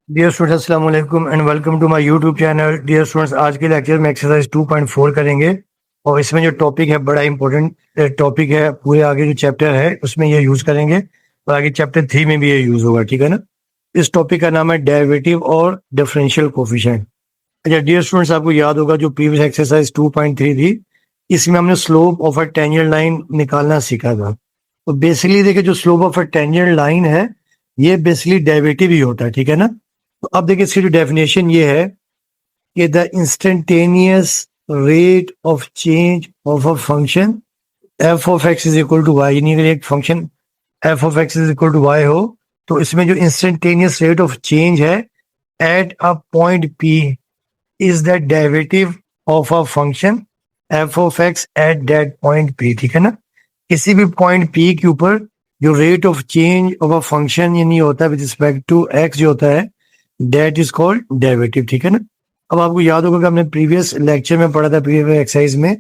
Dear students अस्सलाम वालेकुम and welcome to my YouTube channel. Dear students, आज के लेक्चर में एक्सरसाइज 2.4 करेंगे और इसमें जो टॉपिक है बड़ा इंपॉर्टेंट टॉपिक है। पूरे आगे जो चैप्टर है उसमें ये यूज करेंगे और आगे चैप्टर 3 में भी ये यूज होगा, ठीक है ना। इस टॉपिक का नाम है डेरिवेटिव और डिफरेंशियल कोफिशिएंट। अच्छा डियर स्टूडेंट्स, आपको याद होगा जो प्रीवियस एक्सरसाइज 2.3 थी, इसमें हमने slope of a tangent line निकालना सीखा था। तो बेसिकली देखिए, जो slope of a tangent line है ये बेसिकली डेरिवेटिव ही होता है, ठीक है ना। तो अब देखिए इसकी जो डेफिनेशन ये है कि the instantaneous rate of change of a function f of x is equal to y, यानी अगर एक function f of x is equal to y हो तो इसमें जो इंस्टेंटेनियस रेट ऑफ चेंज है at a point p is the derivative of a function f of x at that point p, ठीक है ना। किसी भी पॉइंट पी के ऊपर जो rate of change of a function यानी होता है विद रिस्पेक्ट टू एक्स जो होता है दैट इज कॉल्ड डेरिवेटिव, ठीक है ना। अब आपको याद होगा कि हमने प्रीवियस लेक्चर में पढ़ा था, प्रीवियस एक्सरसाइज में,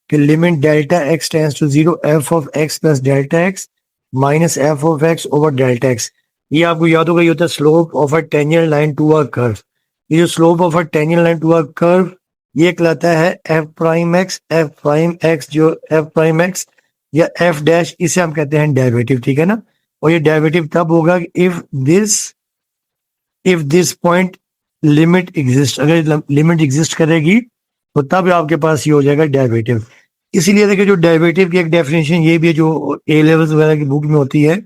कि limit delta x tends to zero f of x plus delta x minus F of x over delta x. ये आपको याद होगा, ये होता है slope of a tangent line to a curve. ये जो slope of a tangent line to a curve ये कहलाता है एफ प्राइम एक्स, जो एफ प्राइम एक्स या एफ डैश, इसे हम कहते हैं डेरिवेटिव, ठीक है ना। और ये डेरिवेटिव तब होगा if this point limit exist, अगर लिमिट एग्जिस्ट करेगी तो तब आपके पास ये हो जाएगा डेरिवेटिव। इसीलिए देखिए जो डेरिवेटिव की एक डेफिनेशन ये भी है जो ए लेवल्स वगैरह की बुक में होती है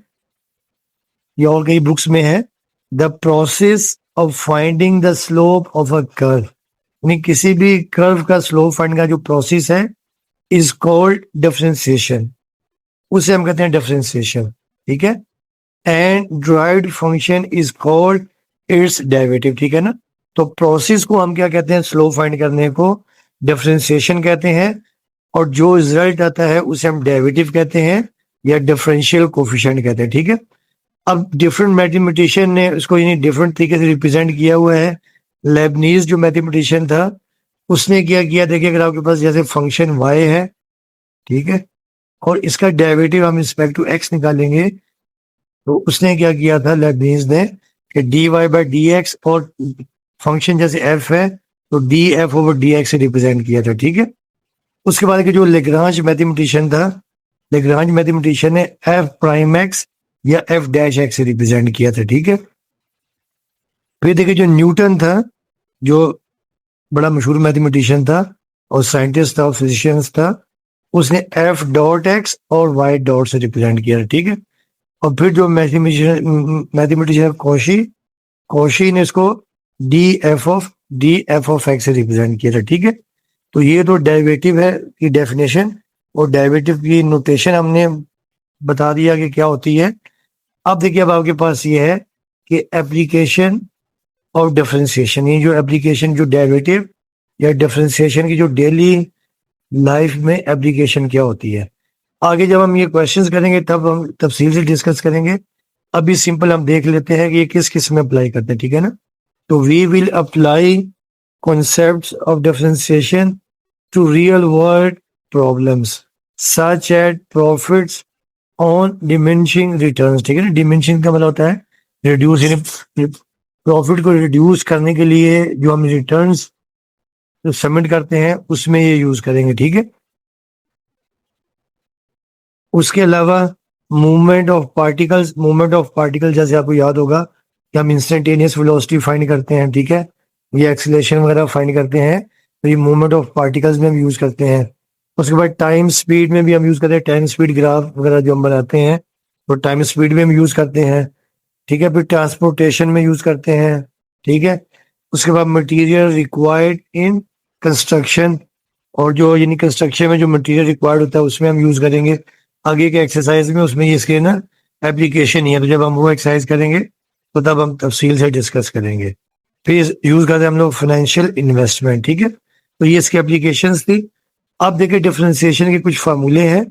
या और कई बुक्स में है, the process of finding the slope of a curve, यानी किसी भी कर्व का स्लोप फाइंड का जो प्रोसेस है इज कॉल्ड डिफरेंशिएशन, उसे हम कहते हैं डिफरेंशिएशन, ठीक है। And derived function is called its derivative, ठीक है ना। तो प्रोसेस को हम क्या कहते हैं, स्लोप फाइंड करने को डिफरेंशिएशन कहते हैं, और जो रिजल्ट आता है उसे हम डेरिवेटिव कहते हैं या डिफरेंशियल कोफिशिएंट कहते हैं, ठीक है। अब डिफरेंट मैथमेटिशियन ने इसको यानी डिफरेंट तरीके से रिप्रेजेंट किया हुआ है। लेबनीज जो मैथमेटिशियन था उसने क्या किया, देखिए अगर आपके पास जैसे फंक्शन y है, ठीक है, और इसका डेरिवेटिव हम रिस्पेक्ट टू x निकालेंगे, तो उसने क्या किया था लेबनीज ने कि d y by d x, और फंक्शन जैसे f है तो d f over D x से रिप्रेजेंट किया था, ठीक है। उसके बाद के जो लेग्रांज मैथमेटिशियन था, लेग्रांज मैथमेटिशियन ने एफ प्राइम एक्स या एफ डैश एक्स से रिप्रेजेंट किया था, ठीक है। फिर देखिए जो न्यूटन था, जो बड़ा मशहूर मैथमेटिशियन था और साइंटिस्ट था और फिजिशियंस था, उसने एफ डॉट एक्स और वाई डॉट से रिप्रेजेंट किया था, ठीक है। और फिर जो मैथमेटिशियन कौशी, कौशी ने इसको डी एफ ऑफ एक्स से रिप्रेजेंट किया था, ठीक है। तो ये तो डेरिवेटिव है की डेफिनेशन, और डेरिवेटिव की नोटेशन हमने बता दिया कि क्या होती है। अब देखिए अब आपके पास ये है कि एप्लीकेशन और डिफरेंशिएशन, ये जो एप्लीकेशन, जो डेरिवेटिव या डिफरेंशिएशन की जो डेली लाइफ में एप्लीकेशन क्या होती है, आगे जब हम ये क्वेश्चंस करेंगे तब हम तफसील से डिस्कस करेंगे। अभी सिंपल हम देख लेते हैं कि ये किस किस में अप्लाई करते हैं, ठीक है ना। तो we will apply concepts of differentiation to real world problems such as profits on diminishing returns, ठीक है ना। डिमिनिशिंग का मतलब होता है रिड्यूस, यानी प्रॉफिट को रिड्यूस करने के लिए जो हम रिटर्न्स जो सबमिट करते हैं उसमें ये यूज करेंगे, ठीक है। उसके अलावा मूवमेंट ऑफ पार्टिकल्स जैसे आपको याद होगा कि हम इंस्टेंटेनियस वेलोसिटी फाइंड करते हैं, ठीक है, ये एक्सीलरेशन वगैरह फाइंड करते हैं, तो ये मूवमेंट ऑफ पार्टिकल्स में हम यूज करते हैं। उसके बाद टाइम स्पीड में भी हम यूज करते हैं, टाइम स्पीड ग्राफ वगैरह जो हम बनाते हैं तो टाइम स्पीड में हम यूज करते हैं, ठीक है। फिर ट्रांसपोर्टेशन में यूज करते हैं, ठीक है। उसके बाद मटेरियल रिक्वायर्ड इन कंस्ट्रक्शन, और जो यानी कंस्ट्रक्शन में जो मटेरियल रिक्वायर्ड होता है उसमें हम यूज करेंगे आगे के एक्सरसाइज में, उसमें ये इसके ना एप्लीकेशन ही है, तो जब हम वो एक्सरसाइज करेंगे तो तब हम तफसील से डिस्कस करेंगे। फिर यूज करते हैं हम लोग फाइनेंशियल इन्वेस्टमेंट, ठीक है। तो ये इसकी एप्लीकेशंस थी। अब देखिए डिफरेंशिएशन के कुछ फार्मूले हैं।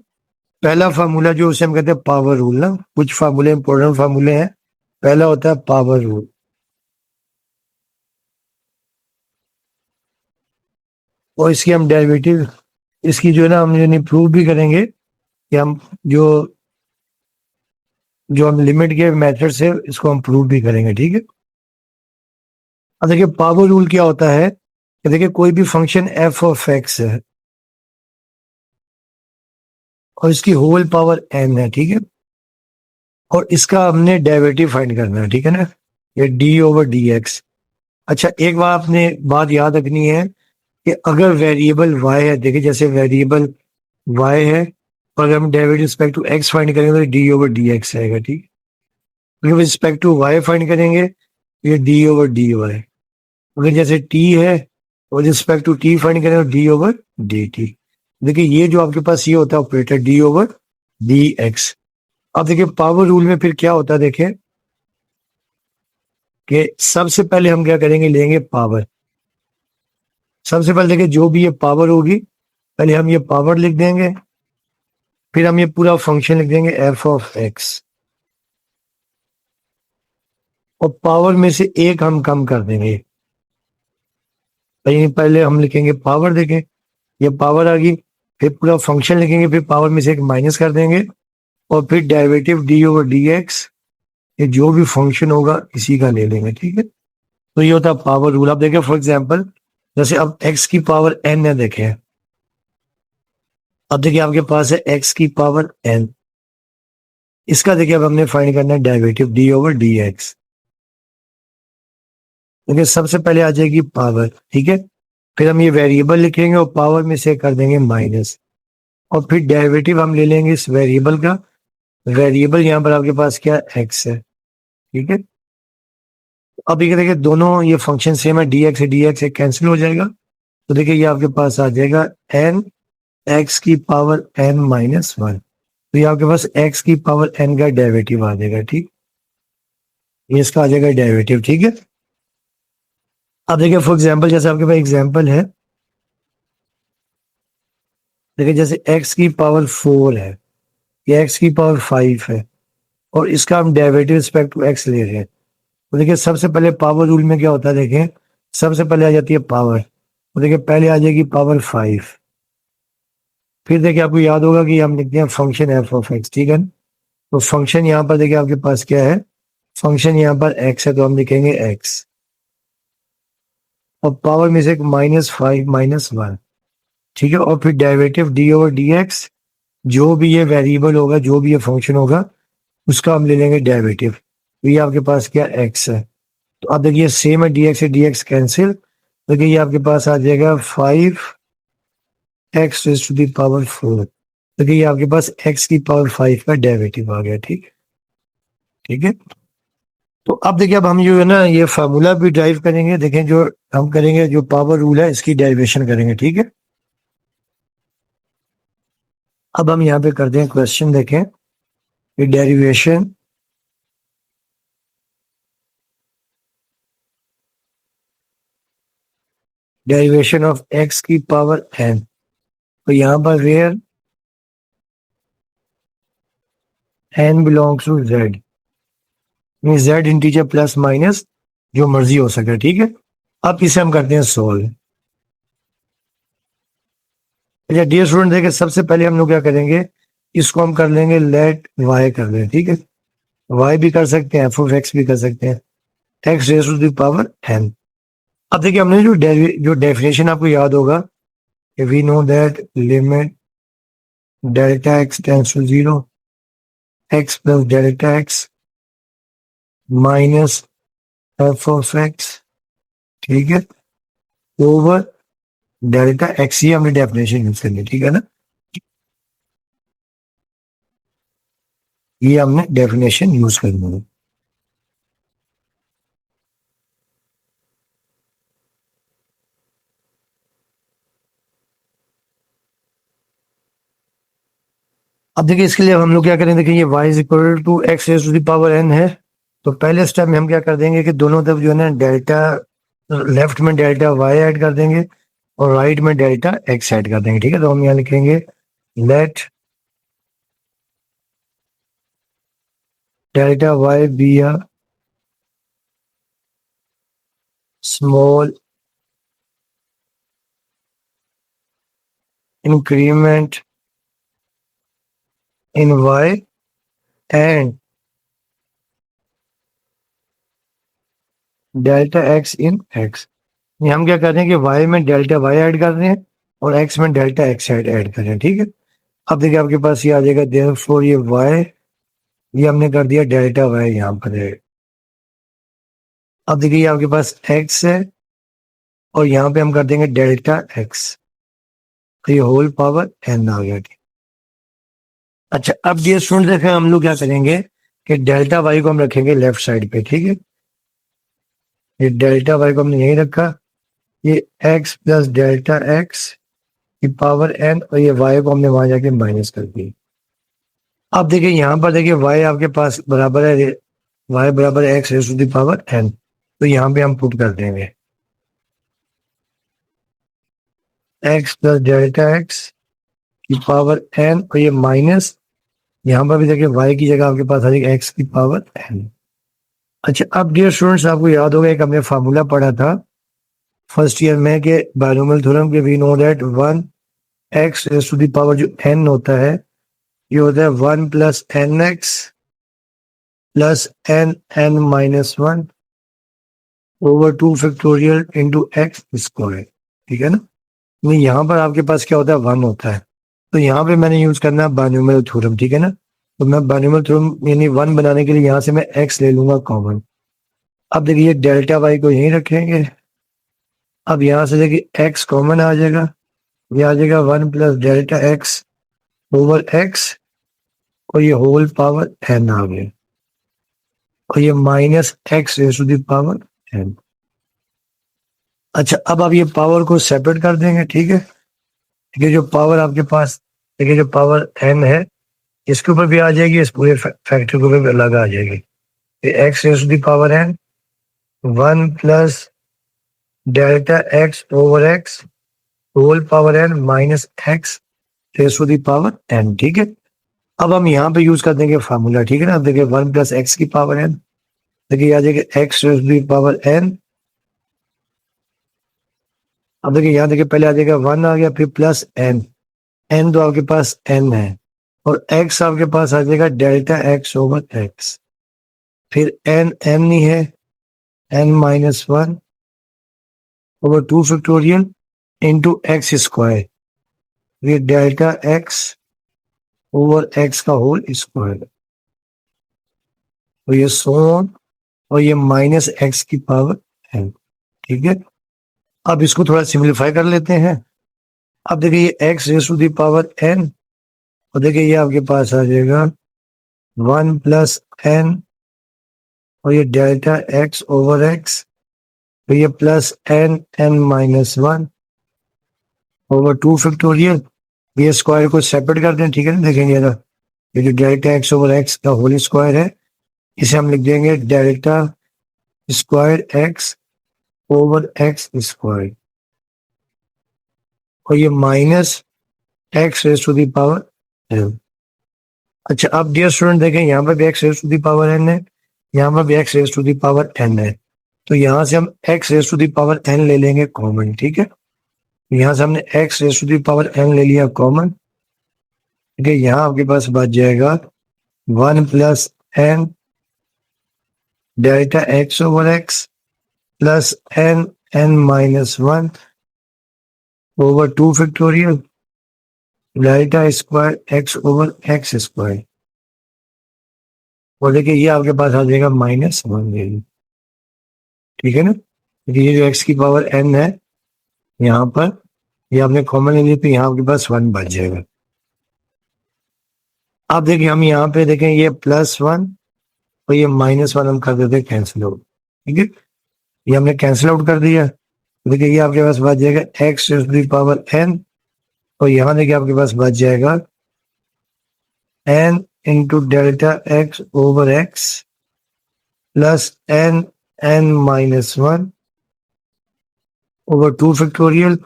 पहला फार्मूला जो उसे हम कहते हैं पावर रूल ना, कुछ फार्मूले इंपॉर्टेंट फार्मूले हैं। पहला होता है पावर रूल, और इसकी हम डेरिवेटिव, इसकी जो है ना हम यानी प्रूव भी करेंगे कि हम जो जो हम लिमिट के मेथड से इसको हम प्रूव भी करेंगे, ठीक है। अब देखिए पावर रूल क्या होता है कि देखिए कोई भी फंक्शन एफ ऑफ एक्स है और इसकी होल पावर एन है, ठीक है, और इसका हमने डेरिवेटिव फाइंड करना है, ठीक है ना, ये डी ओवर डी एक्स। अच्छा एक बार आपने बात याद रखनी है कि अगर वेरिएबल वाई है, देखिए जैसे वेरिएबल वाई है और अगर हम derivative respect to x find करेंगे तो डी ओवर डी एक्स आएगा, ठीक। अगर रिस्पेक्ट टू वाई फाइंड करेंगे तो ये डी ओवर डी वाई। अगर जैसे टी है और रिस्पेक्ट टू टी फाइंड करें तो डी ओवर डी टी। देखिए ये जो आपके पास ये होता है operator d over D x. अब देखिए पावर रूल में फिर क्या होता है, देखिए कि सबसे पहले हम क्या करेंगे, लेंगे पावर। सबसे पहले देखिए जो भी ये पावर होगी पहले हम ये पावर लिख देंगे, फिर हम ये पूरा फंक्शन लिख देंगे एफ ऑफ एक्स, और पावर में से एक हम कम कर देंगे। पहले हम लिखेंगे पावर, देखें ये पावर आ गई, फिर पूरा फंक्शन लिखेंगे, फिर पावर में से एक माइनस कर देंगे, और फिर derivative D over D x, ये जो भी फंक्शन होगा इसी का ले लेंगे, ठीक है। तो ये होता है पावर रूल। आप देखें फॉर एग्जांपल जैसे अब एक्स की पावर एन है, देखें अब देखिए आपके पास है एक्स की पावर एन, इसका देखिए अब हमने फाइंड करना है derivative D over D x. देखिए सबसे पहले आ जाएगी पावर, ठीक है, फिर हम ये वेरिएबल लिखेंगे और पावर में से कर देंगे माइनस, और फिर डेरिवेटिव हम ले लेंगे इस वेरिएबल का। वेरिएबल यहाँ पर आपके पास क्या एक्स है, ठीक है। अब ये देखिए दोनों ये फंक्शन सेम है, डी एक्स कैंसिल हो जाएगा, तो देखिए ये आपके पास आ जाएगा एन एक्स की पावर एन माइनस वन। तो ये आपके पास एक्स की पावर एन का डेरिवेटिव आ जाएगा, ठीक, ये इसका आ जाएगा डेरिवेटिव, ठीक है। अब देखिए फॉर एग्जांपल जैसे आपके पास एग्जांपल है, देखिए जैसे एक्स की पावर फोर है या एक्स की पावर फाइव है और इसका हम डेरिवेटिव रिस्पेक्ट टू एक्स ले रहे हैं, तो देखिए सबसे पहले पावर रूल में क्या होता है, देखें सबसे पहले आ जाती है पावर, तो देखिए पहले आ जाएगी पावर फाइव, फिर देखिए आपको याद होगा कि हम लिखते हैं फंक्शन एफ ऑफ एक्स, ठीक है। तो फंक्शन यहाँ पर देखिए आपके पास क्या है, फंक्शन यहाँ पर एक्स है तो हम लिखेंगे एक्स, और पावर में से एक माइनस फाइव माइनस वन, ठीक है, और फिर derivative D over D x, जो भी ये वेरिएबल होगा जो भी ये फंक्शन होगा उसका हम ले लेंगे डेरिवेटिव, तो ये आपके पास क्या एक्स है। तो अब देखिए सेम है, डी एक्स कैंसिल, देखिए ये आपके पास आ जाएगा five x to the power four, देखिए ये आपके पास एक्स की पावर फाइव का डेरिवेटिव आ गया, ठीक, ठीक है। तो अब देखिए अब हम जो है ना ये फार्मूला भी ड्राइव करेंगे, देखें जो हम करेंगे जो पावर रूल है इसकी डेरिवेशन करेंगे, ठीक है। अब हम यहाँ पे करते हैं क्वेश्चन, देखें ये डेरिवेशन डेरिवेशन ऑफ एक्स की पावर एन, तो यहाँ पर where n belongs to z, z integer plus minus जो मर्जी हो सके, ठीक है। अब इसे हम करते हैं सोल्व। अच्छा डियर स्टूडेंट देखिए सबसे पहले हम लोग क्या करेंगे, इसको हम कर लेंगे लेट वाई कर लें, ठीक है, वाई भी कर सकते हैं एफ ऑफ एक्स भी कर सकते हैं, x raise to the power n. अब देखिए हमने जो डेफिनेशन आपको याद होगा, we know that limit delta x tends to zero, x plus delta x minus F of x, ठीक है, ओवर डेल्टा एक्स, ही हमने डेफिनेशन यूज करनी, ठीक है ना, ये हमने डेफिनेशन यूज करनी है। अब देखिए इसके लिए हम लोग क्या करें, देखिए ये y is equal to x raise to the power n है, तो पहले स्टेप में हम क्या कर देंगे कि दोनों तरफ जो है ना डेल्टा, लेफ्ट में डेल्टा y ऐड कर देंगे और राइट में डेल्टा x ऐड कर देंगे, ठीक है। तो हम यहाँ लिखेंगे let delta y be a small increment in y and delta x in x. हम क्या कर रहे हैं कि वाई में डेल्टा वाई ऐड कर रहे हैं और एक्स में डेल्टा एक्स ऐड कर रहे हैं, ठीक है। अब देखिए आपके पास ये आ जाएगा, देयरफॉर ये वाई, ये हमने कर दिया डेल्टा वाई यहाँ पर है। अब देखिए आपके पास एक्स है और यहाँ पे हम कर देंगे डेल्टा एक्स, तो ये होल पावर एन आ गया। अच्छा, अब ये स्टूडेंट देखें, हम लोग क्या करेंगे कि डेल्टा वाई को हम रखेंगे लेफ्ट साइड पे, ठीक है। ये डेल्टा वाई को हमने यहीं रखा, ये एक्स प्लस डेल्टा एक्स की पावर एन, और ये वाई को हमने वहां जाके माइनस कर दी। अब देखिए यहाँ पर देखिए वाई आपके पास बराबर है, वाई बराबर है x raise to the power n, तो यहाँ पे हम पुट कर देंगे एक्स प्लस डेल्टा एक्स की पावर एन, और ये माइनस, यहाँ पर भी देखिए वाई की जगह आपके पास आ जाएगी एक्स की पावर एन। अच्छा, अब डियर स्टूडेंट्स, आपको याद होगा एक हमने फार्मूला पढ़ा था फर्स्ट ईयर में कि बायनोमियल थ्योरम के, we know that one x raise to the power जो एन होता है, ये होता है one plus n x plus n n minus one over two factorial into x square, ठीक है ना। नहीं, यहाँ पर आपके पास क्या होता है, वन होता है, तो यहाँ पे मैंने यूज करना है बायनोमियल थ्योरम, ठीक है ना। तो मैं बायनोमियल थ्योरम यानी वन बनाने के लिए यहाँ से मैं एक्स ले लूंगा कॉमन। अब देखिए डेल्टा वाई को यहीं रखेंगे, अब यहाँ से देखिए एक्स कॉमन आ जाएगा, ये आ जाएगा one plus delta x over x, और ये होल पावर एन आ गया, और ये minus x raise to the power n. अच्छा, अब आप ये पावर को सेपरेट कर देंगे, ठीक है। देखिए जो पावर आपके पास, देखिए जो पावर एन है इसके ऊपर भी आ जाएगी, इस पूरे फैक्टर के ऊपर भी अलग आ जाएगी। X raise to the power n one plus delta x over x whole power n minus x raise to the power n, ठीक है। अब हम यहाँ पे यूज कर देंगे फार्मूला, ठीक है ना। अब देखिए वन प्लस एक्स की पावर एन, देखिए आ जाएगा x raise to the power n. अब देखिए यहाँ देखिए पहले आ जाएगा वन आ गया, फिर प्लस एन, एन तो आपके पास एन है, और एक्स आपके पास आ जाएगा डेल्टा एक्स ओवर एक्स, फिर एन एन ही है, n minus one over two factorial into x square, ये डेल्टा एक्स ओवर एक्स का होल स्क्वायर, तो ये सो ऑन, और ये माइनस एक्स की पावर एन, ठीक है। अब इसको थोड़ा सिंप्लीफाई कर लेते हैं। अब देखिए ये x raise to the power N, और देखिए ये आपके पास आ जाएगा वन प्लस एन, और ये डेल्टा एक्स ओवर एक्स, तो ये plus n n minus one over two factorial, ये स्क्वायर को सेपरेट कर दें, ठीक है ना। देखेंगे ना, ये जो डेल्टा एक्स ओवर एक्स का होल स्क्वायर है, इसे हम लिख देंगे delta square x over x square, और ये minus x raise to the power n. अच्छा, अब डियर स्टूडेंट देखें, यहाँ पर भी x raise to the power N है, यहाँ पर भी x raise to the power N है, तो यहाँ से हम x raise to the power n ले लेंगे कॉमन, ठीक है। यहाँ से हमने x raise to the power n ले लिया कॉमन, ठीक है। यहाँ आपके पास बच जाएगा one plus n delta x over x plus n n minus one over two factorial delta square x over x square, और देखिए ये आपके पास आ जाएगा माइनस वन वैल्यू, ठीक है ना। देखिए ये जो एक्स की पावर एन है यहाँ पर, ये आपने कॉमन ले लिया, तो यहाँ आपके पास वन बच जाएगा। अब देखिए हम यहाँ पे देखें, ये प्लस वन और ये माइनस वन हम कर देते हैं कैंसिल आउट, ठीक है। ये हमने कैंसिल आउट कर दिया, देखिए ये आपके पास बच जाएगा x to the power N, और यहाँ देखिए आपके पास बच जाएगा n into delta x over x plus n n minus one over two factorial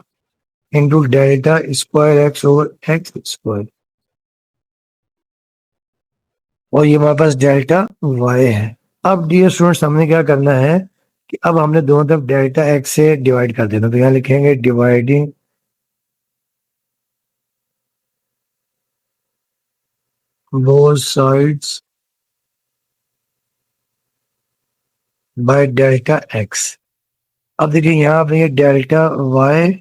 into delta square x over x square, और ये हमारे पास डेल्टा वाई है। अब डियर स्टूडेंट्स, हमने क्या करना है कि अब हमने दोनों तरफ डेल्टा एक्स से डिवाइड कर देना, तो यहाँ लिखेंगे dividing both sides bye delta x. अब देखिए यहाँ आपने ये डेल्टा वाई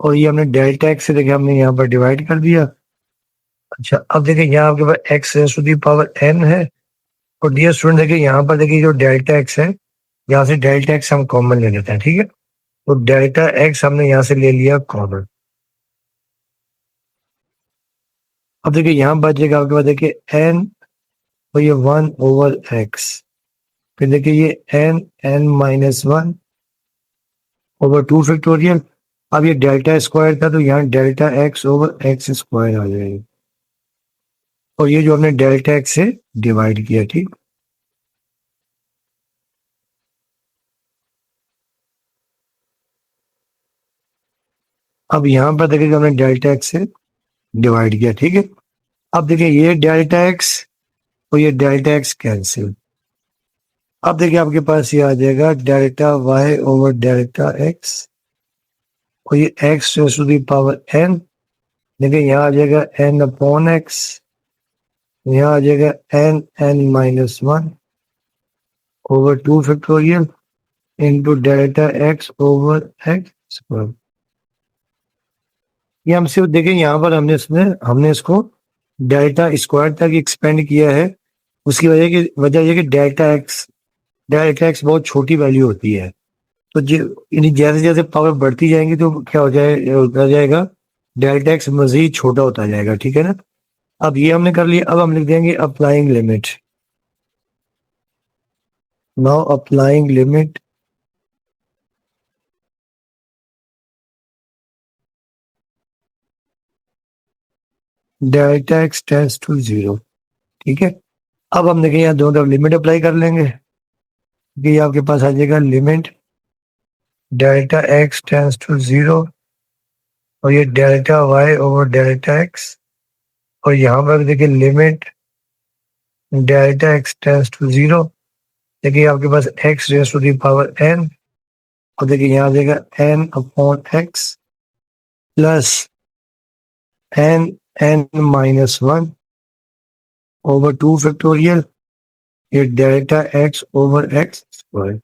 और ये हमने डेल्टा एक्स से देखिए हमने यहाँ पर डिवाइड कर दिया। अच्छा अब देखिए यहाँ आपके पास X raise to the power N है, और डियर स्टूडेंट देखिए यहाँ पर देखिए जो डेल्टा एक्स है, यहाँ से डेल्टा एक्स हम कॉमन ले लेते हैं, ठीक है। तो डेल्टा एक्स हमने यहाँ से ले लिया कॉमन। अब देखिए यहाँ बचेगा आपके पास देखिए एन, तो ये 1/x, फिर देखिए ये n(n-1) ओवर 2 फैक्टोरियल। अब ये डेल्टा स्क्वायर था तो यहाँ delta x over x square आ जाएगा, और ये जो हमने डेल्टा एक्स से डिवाइड किया, ठीक। अब यहाँ पर देखिए हमने डेल्टा एक्स से डिवाइड किया, ठीक है। अब देखिए ये डेल्टा एक्स और ये डेल्टा एक्स कैंसिल। अब देखिए आपके पास ये आ जाएगा delta Y over delta x, और ये x to the power n, देखिए यहाँ आ जाएगा n/x, यहाँ आ जाएगा n(n-1) over 2 factorial into delta x over x square. ये हम सिर्फ देखें यहाँ पर हमने इसको डेल्टा स्क्वायर तक एक्सपेंड किया है। उसकी वजह ये कि डेल्टा एक्स बहुत छोटी वैल्यू होती है, तो जैसे जैसे पावर बढ़ती जाएंगी तो क्या होता जाएगा, डेल्टा एक्स मजीद छोटा होता जाएगा, ठीक है ना। अब ये हमने कर लिया, अब हम लिख देंगे applying limit. Now applying limit delta x tends to 0, ठीक है। अब हम देखें यहाँ दोनों तरफ लिमिट अप्लाई कर लेंगे, कि ये आपके पास आ जाएगा limit delta x tends to 0, और ये delta Y over delta x, और यहाँ पर देखिए limit delta x tends to 0, देखिए आपके पास X raise to the power N, और देखिए यहाँ आ जाएगा n/x plus n(n-1) over 2 factorial, ये delta x over x square.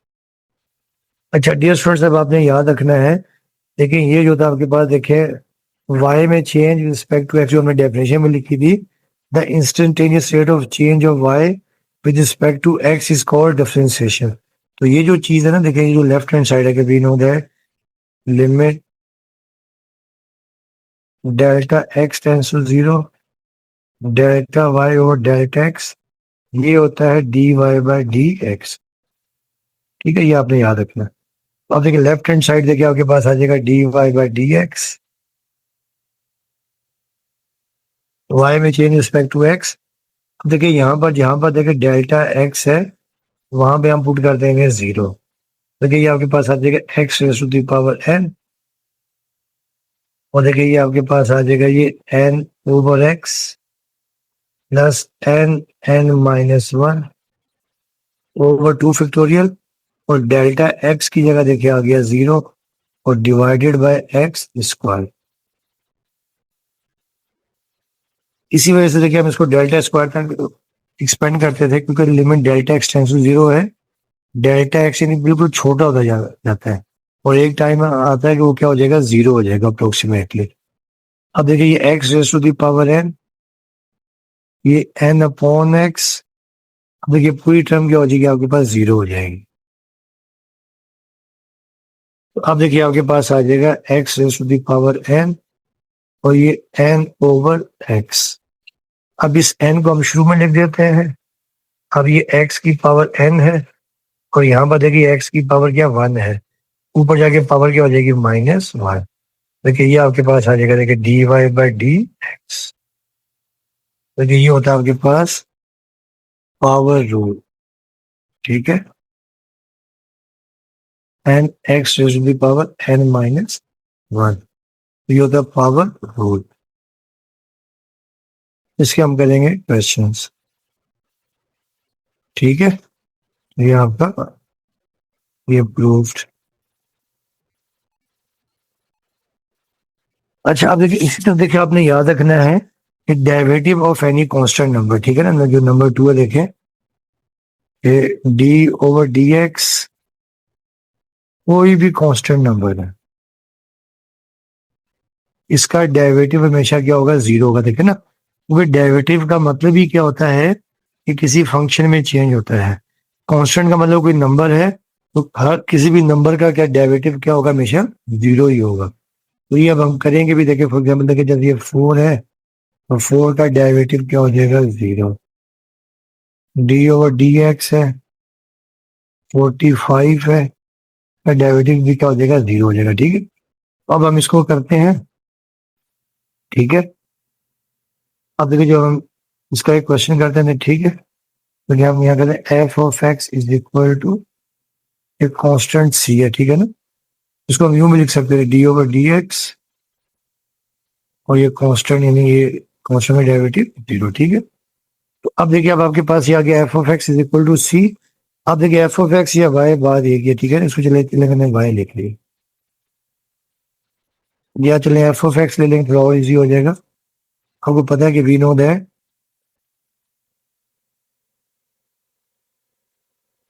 अच्छा डियर स्टूडेंट्स, अब आपने याद रखना है, देखिए ये जो था आपके पास देखिए y में चेंज रिस्पेक्ट टू x जो हमने डेफिनेशन में लिखी थी, the instantaneous rate of change of y with respect to x is called differentiation. तो ये जो चीज है ना, देखिए ये जो लेफ्ट हैंड साइड है कि we know that limit delta x tends to 0 delta y over delta x, ये होता है dy/dx, ठीक है। ये आपने याद रखना। अब देखिए लेफ्ट हैंड साइड देखिए आपके पास आ जाएगा dy/dx, y में चेंज रिस्पेक्ट टू x। देखिए यहाँ पर जहां पर देखिए डेल्टा x है वहां पे हम पुट कर देंगे 0। देखिए ये आपके पास आ जाएगा x raise to the power n, और देखिए ये आपके पास आ जाएगा ये n over x plus n(n-1) over 2 factorial, और डेल्टा x की जगह देखिए आ गया 0, और डिवाइडेड बाय एक्स स्क्वायर। इसी वजह से देखिए हम इसको डेल्टा स्क्वायर तक एक्सपेंड करते थे, क्योंकि limit delta x tends to 0 है, डेल्टा एक्स यानी बिल्कुल छोटा होता जाता है, और एक टाइम आता है कि वो क्या हो जाएगा, 0 हो जाएगा अप्रोक्सीमेटली। अब देखिए ये x raise to the power n, ये n/x, अब देखिए पूरी टर्म क्या हो जाएगी आपके पास 0 हो जाएगी। तो अब देखिए आपके पास आ जाएगा x raise to the power n, और ये n ओवर x। अब इस n को हम शुरू में लिख देते हैं। अब ये x की पावर n है, और यहाँ पर देखिए x की पावर क्या 1 है, ऊपर जाके पावर क्या हो जाएगी -1। देखिए ये आपके पास आ जाएगा देखिए dy/dx, देखिए ये होता है आपके पास पावर रूल, ठीक है, n x raise to the power n-1, ये होता है पावर रूल। इसके हम करेंगे क्वेश्चंस, ठीक है। ये आपका ये प्रूव्ड। अच्छा अब देखिए इसी तरह देखिए आपने याद रखना है कि derivative of any constant number, ठीक है ना, जो नंबर 2 है देखें डी ओवर डी एक्स कोई भी कांस्टेंट नंबर है, इसका डेरिवेटिव हमेशा क्या होगा, जीरो होगा। देखिए ना, क्योंकि डेरिवेटिव का मतलब ही क्या होता है कि किसी फंक्शन में चेंज होता है। कांस्टेंट का मतलब कोई नंबर है, तो हर किसी भी नंबर का क्या डेरिवेटिव क्या होगा, हमेशा जीरो ही होगा। तो ये अब हम करेंगे भी। देखिए फॉर एग्जाम्पल, देखिए जब ये 4 है तो 4 का डेरिवेटिव क्या हो जाएगा, zero. D over D x है, 45 है, का डेरिवेटिव भी क्या हो जाएगा, जीरो हो जाएगा। ठीक है, अब हम इसको करते हैं। ठीक है, अब देखिए जब हम इसका एक क्वेश्चन करते हैं, ठीक है, तो क्या हम यहाँ कहते हैं f of x is equal to एक कांस्टेंट सी है। ठीक है ना, इसको हम यूं भी लिख सकते हैं, डी ओवर डी एक्स, और ये कांस्टेंट यानी ये कांस्टेंट में डेरिवेटिव जीरो। ठीक है, तो अब देखिए अब आपके पास ये आ गया F of x is equal to C. अब देखिए एफ ऑफ एक्स या वाई बाद एक है। ठीक है, इसको चले चले मैंने वाई लिख लिया, या चले एफ ऑफ एक्स ले लेंगे, थोड़ा और इजी हो जाएगा। आपको पता है कि we know that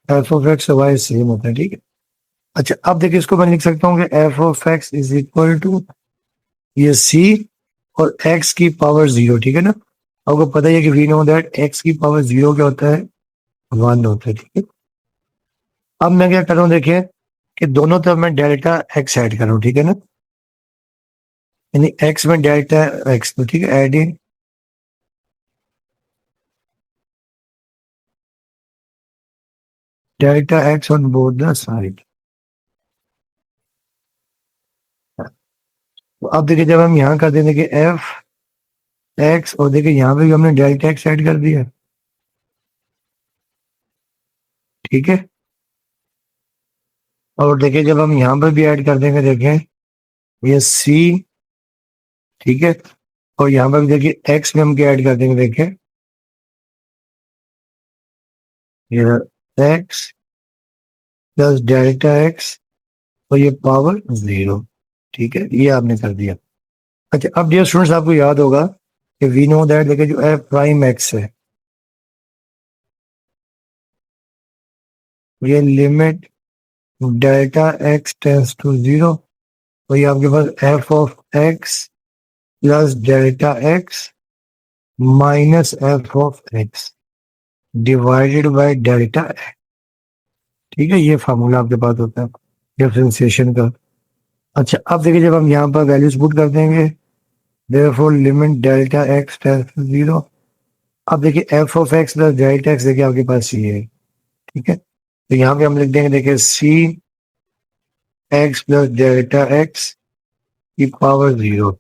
f of x और वाई सेम होता है। ठीक है, अच्छा अब देखिए इसको मैं लिख सकता हूँ कि f of x is equal to ये सी और एक्स की पावर जीरो। ठीक है ना, आपको पता ही है कि वी नो दैट एक्स की पावर जीरो क्या होता है, वन होता है। ठीक है, अब मैं क्या कर रहा हूँ, देखिए कि दोनों तरफ मैं डेल्टा एक्स ऐड कर रहा हूँ। ठीक है ना, यानी एक्स में डेल्टा एक्स, तो ठीक है, adding delta x on both the side. तो अब देखिए जब हम यहाँ कर देंगे कि एफ एक्स, और देखिए यहाँ पे भी हमने डेल्टा एक्स ऐड कर दिया। ठीक है, और देखिए जब हम यहाँ पर भी ऐड कर देंगे, देखें ये सी। ठीक है, और यहाँ पर भी देखिए एक्स में हम क्या ऐड कर देंगे, देखें ये एक्स प्लस डेल्टा एक्स, और ये पावर जीरो। ठीक है, ये आपने कर दिया। अच्छा अब डियर स्टूडेंट्स, आपको याद होगा कि वी नो दैट, देखिए जो एफ प्राइम एक्स है, ये limit delta x tends to zero, तो ये आपके पास F of x plus delta x minus F of X divided by delta X. ठीक है, ये फार्मूला आपके पास होता है डिफरेंशिएशन का। अच्छा अब देखिए जब हम यहाँ पर वैल्यूज पुट कर देंगे, therefore limit delta x tends to zero. अब देखिए F of x plus delta x, देखिए आपके पास ये है। ठीक है, तो यहाँ पे हम लिख देंगे, देखिए c x plus delta x की पावर जीरो,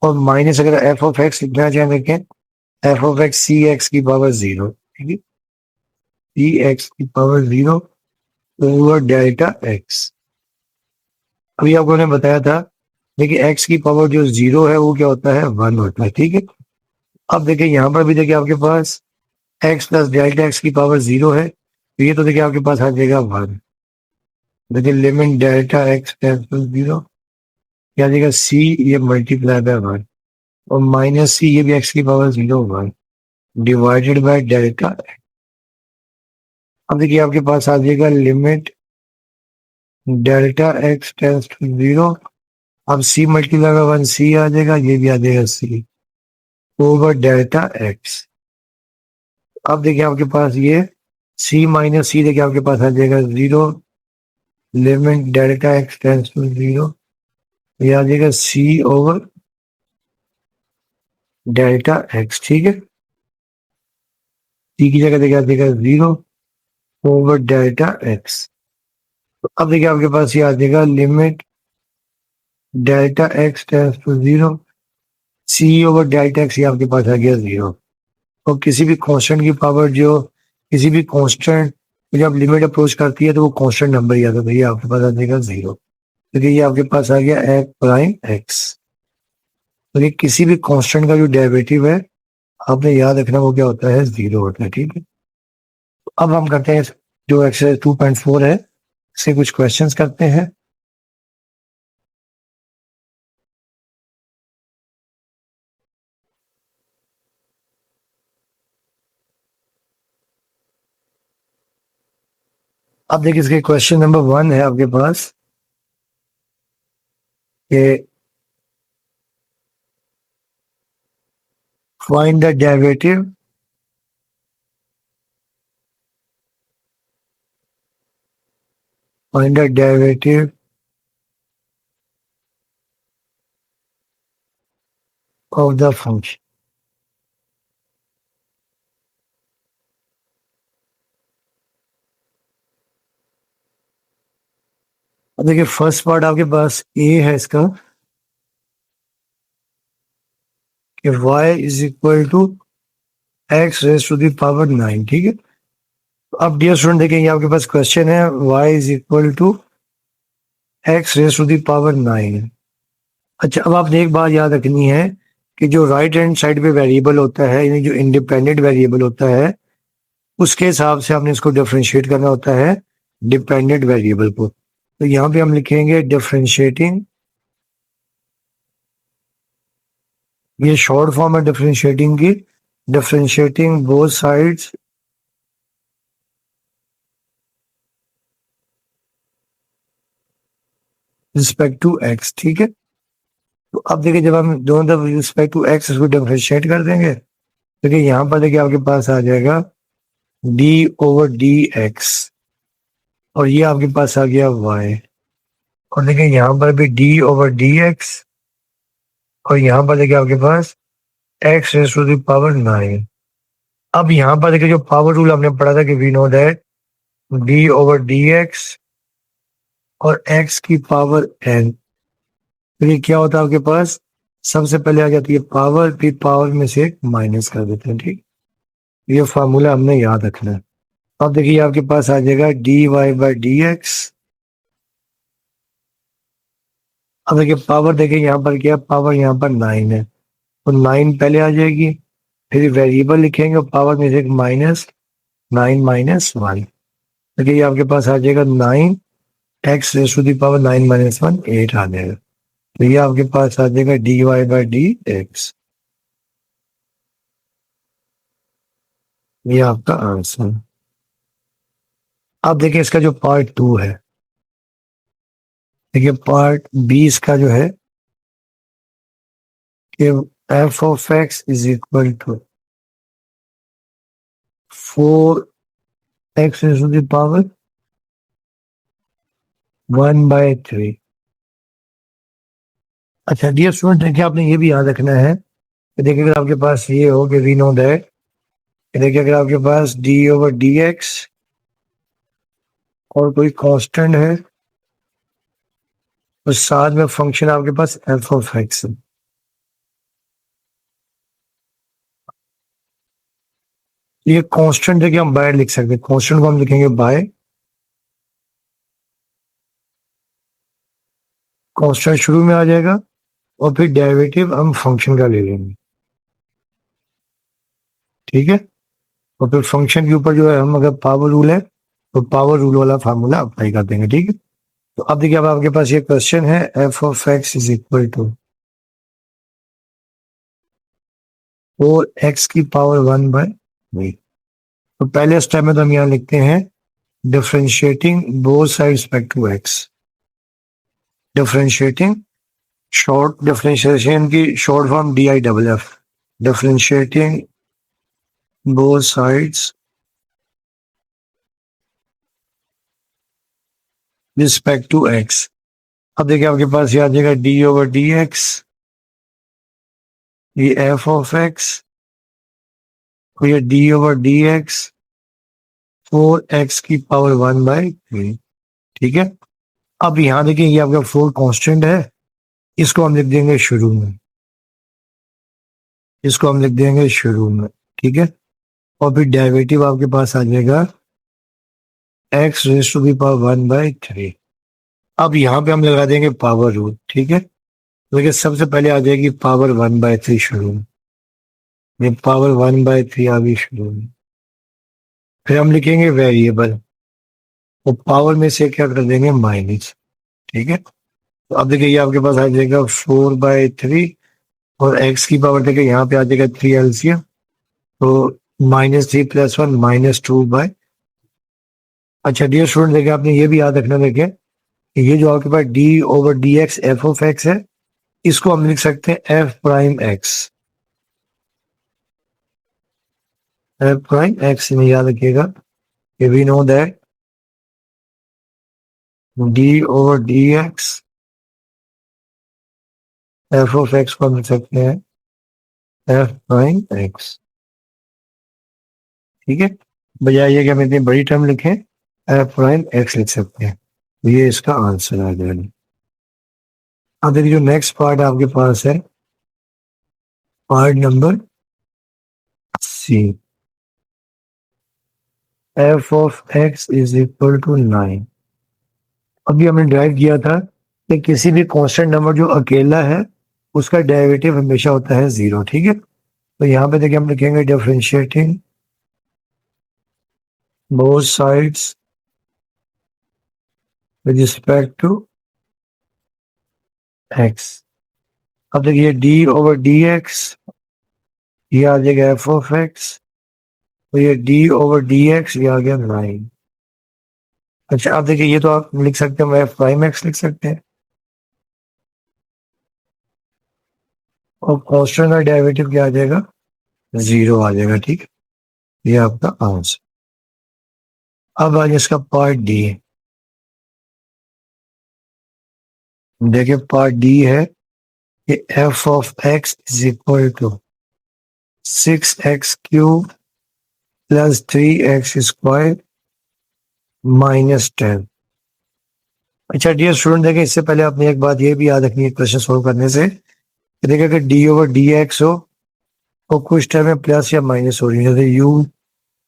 और माइनस अगर एफ ऑफ एक्स लिखना चाहें, देखें f of x c x की पावर जीरो। ठीक है, सी एक्स की power zero over delta x. अभी आपको ने बताया था, देखिए एक्स की पावर जो जीरो है वो क्या होता है, वन होता है। ठीक है, अब देखिए यहाँ पर भी देखिए आपके पास एक्स प्लस डेल्टा एक्स की पावर जीरो है, तो ये तो देखिए आपके पास आ जाएगा वन। देखिए limit delta x tends to zero, क्या आ जाएगा सी, ये मल्टीप्लाई बाय वन, और माइनस सी, ये भी एक्स की power zero one divided by delta. अब देखिए आपके पास आ जाएगा limit delta x tends to zero, अब c multiply by one, c आ जाएगा, ये भी आ जाएगा सी ओवर डेल्टा एक्स। अब देखिए आपके पास ये सी माइनस सी, देखिए आपके पास आ जाएगा zero, limit delta x tends to zero, ये आ जाएगा सी ओवर डेल्टा एक्स। ठीक है, सी की जगह देखिए आ जाएगा जीरो ओवर डेल्टा एक्स। तो अब देखिए आपके पास ये आ जाएगा limit delta x tends to zero, c over delta x, ये आपके पास आ गया जीरो। और किसी भी कांस्टेंट की पावर जो किसी भी कांस्टेंट जब लिमिट अप्रोच करती है तो वो कांस्टेंट नंबर ही आता है, तो ये आपके पास आ जाएगा जीरो। तो ये आपके पास आ गया एफ प्राइम एक्स। तो ये किसी भी कांस्टेंट का जो डेरिवेटिव है, आपने याद रखना वो क्या होता है, जीरो होता है। ठीक है, तो अब हम करते हैं जो एक्सरसाइज 2.4 है, इससे कुछ क्वेश्चंस करते हैं। अब देखिए इसके क्वेश्चन नंबर 1 है आपके पास कि find the derivative of the function. अब देखिए फर्स्ट पार्ट आपके पास ए है इसका कि y is equal to x raise to the power 9, ठीक है। तो अब डियर स्टूडेंट देखिए आपके पास क्वेश्चन है y is equal to x raise to the power 9। अच्छा, अब आपने एक बात याद रखनी है कि जो राइट हैंड साइड पे वेरिएबल होता है, यानी जो इंडिपेंडेंट वेरिएबल होता है, उसके हिसाब से आपने इसको डिफरेंशिएट करना होता है डिपेंडेंट वेरिएबल को। तो यहाँ पे हम लिखेंगे डिफरेंशिएटिंग, ये शॉर्ट फॉर्म है डिफरेंशिएटिंग की, differentiating both sides respect to x, ठीक है। तो अब देखिए जब हम दोनों तरफ रिस्पेक्ट टू एक्स इसको डिफरेंशिएट कर देंगे, देखिए यहाँ पर देखिए आपके पास आ जाएगा डी ओवर डी एक्स, और ये आपके पास आ गया वाई, और देखिए यहाँ पर भी डी ओवर डी एक्स, और यहाँ पर देखिए आपके पास X raise to the power 9। अब यहाँ पर देखिए जो पावर रूल हमने पढ़ा था कि we know that D over D x और एक्स की पावर एन, तो ये क्या होता है आपके पास, सबसे पहले आ जाती है पावर, फिर पावर में से एक माइनस कर देते हैं, ठीक। ये फार्मूला हमने याद रखना है। अब देखिए आपके पास आ जाएगा d y by d x. अब देखिए पावर, देखिए यहाँ पर क्या, पावर यहाँ पर 9 है, तो 9 पहले आ जाएगी, फिर वेरिएबल लिखेंगे और पावर में से एक माइनस 9 माइनस 1। देखिए ये आपके पास आ जाएगा 9 x raise to the power 9 minus 1, 8 आ जाएगा। तो ये आपके पास आ जाएगा d y by d x, ये आपका आंसर। अब देखिए इसका जो पार्ट 2 है, देखिए पार्ट 20 का जो है कि f of x is equal to 4 x raise to the power 1/3। अच्छा डियर स्टूडेंट, देखिए आपने ये भी याद रखना है कि देखिए अगर आपके पास ये हो कि वी नो दैट, देखिए अगर आपके पास डी ओवर डी एक्स और कोई कांस्टेंट है, तो साथ में फंक्शन आपके पास एफ ऑफ एक्स है। ये कांस्टेंट देखिए हम बाय लिख सकते हैं, कांस्टेंट को हम लिखेंगे बाय, कांस्टेंट शुरू में आ जाएगा और फिर डेरिवेटिव हम फंक्शन का ले लेंगे, ठीक है। और फिर फंक्शन के ऊपर जो है हम अगर पावर रूल है तो पावर रूल वाला फार्मूला अप्लाई कर देंगे, ठीक है। तो अब देखिए अब आपके पास ये क्वेश्चन है f of x is equal to 4 x की पावर 1/3। तो पहले स्टेप में तो हम यहाँ लिखते हैं differentiating both side respect to x, differentiating short differentiation की short form D I double F, differentiating both sides respect to x. अब देखिए आपके पास ये आ जाएगा डी ओवर डी एक्स, ये एफ ऑफ एक्स, ये D over D X 4 x की पावर 1/3, ठीक है। अब यहाँ देखिए ये आपका 4 कांस्टेंट है, इसको हम लिख देंगे शुरू में, इसको हम लिख देंगे शुरू में, ठीक है। और फिर डेरिवेटिव आपके पास आ जाएगा x raise to the power 1/3। अब यहाँ पे हम लगा देंगे पावर रूल, ठीक है। लेकिन सबसे पहले आ जाएगी पावर 1/3 शुरू में, ये पावर 1/3 आ गई शुरू में, फिर हम लिखेंगे वेरिएबल और पावर में से क्या कर देंगे माइनस, ठीक है। तो अब देखिए ये आपके पास आ जाएगा 4/3 और एक्स की पावर देखिए यहाँ पे आ जाएगा 3 एलसीएम, तो -3 + 1 -2/। अच्छा डियर स्टूडेंट, देखिए आपने ये भी याद रखना, देखें कि ये जो आपके पास D over D x F of X है, इसको हम लिख सकते हैं F prime X. F prime X में याद रखिएगा कि we know that D over D x F of X को हम लिख सकते हैं एफ प्राइम एक्स। ठीक है, बजाय ये कि हम इतनी बड़ी टर्म लिखें, एफ प्राइम एक्स लिख सकते हैं। तो ये इसका आंसर आ जाएगा। अब देखिए जो नेक्स्ट पार्ट आपके पास है, part number c, f of x is equal to 9। अभी हमने ड्राइव किया था कि किसी भी कांस्टेंट नंबर जो अकेला है उसका डेरिवेटिव हमेशा होता है 0। ठीक है, तो यहाँ पे देखिए हम लिखेंगे differentiating both sides with respect to x. अब देखिए डी ओवर डी एक्स, ये आ जाएगा एफ ऑफ एक्स, तो ये डी ओवर डी एक्स ये आ गया 9। अच्छा अब देखिए ये तो आप लिख सकते हैं एफ प्राइम एक्स लिख सकते हैं, और कांस्टेंट का डेरिवेटिव क्या आ जाएगा, 0 आ जाएगा। ठीक है, ये आपका आंसर। अब आज इसका पार्ट डी। देखिए पार्ट डी है कि f of x is equal to 6x³ plus 3x² minus 10। अच्छा डियर स्टूडेंट, देखिए इससे पहले आपने एक बात ये भी याद रखनी है क्वेश्चन सोल्व करने से, कि देखिए अगर डी ओवर डी एक्स हो तो कुछ टाइम में प्लस या माइनस हो रही है, जैसे u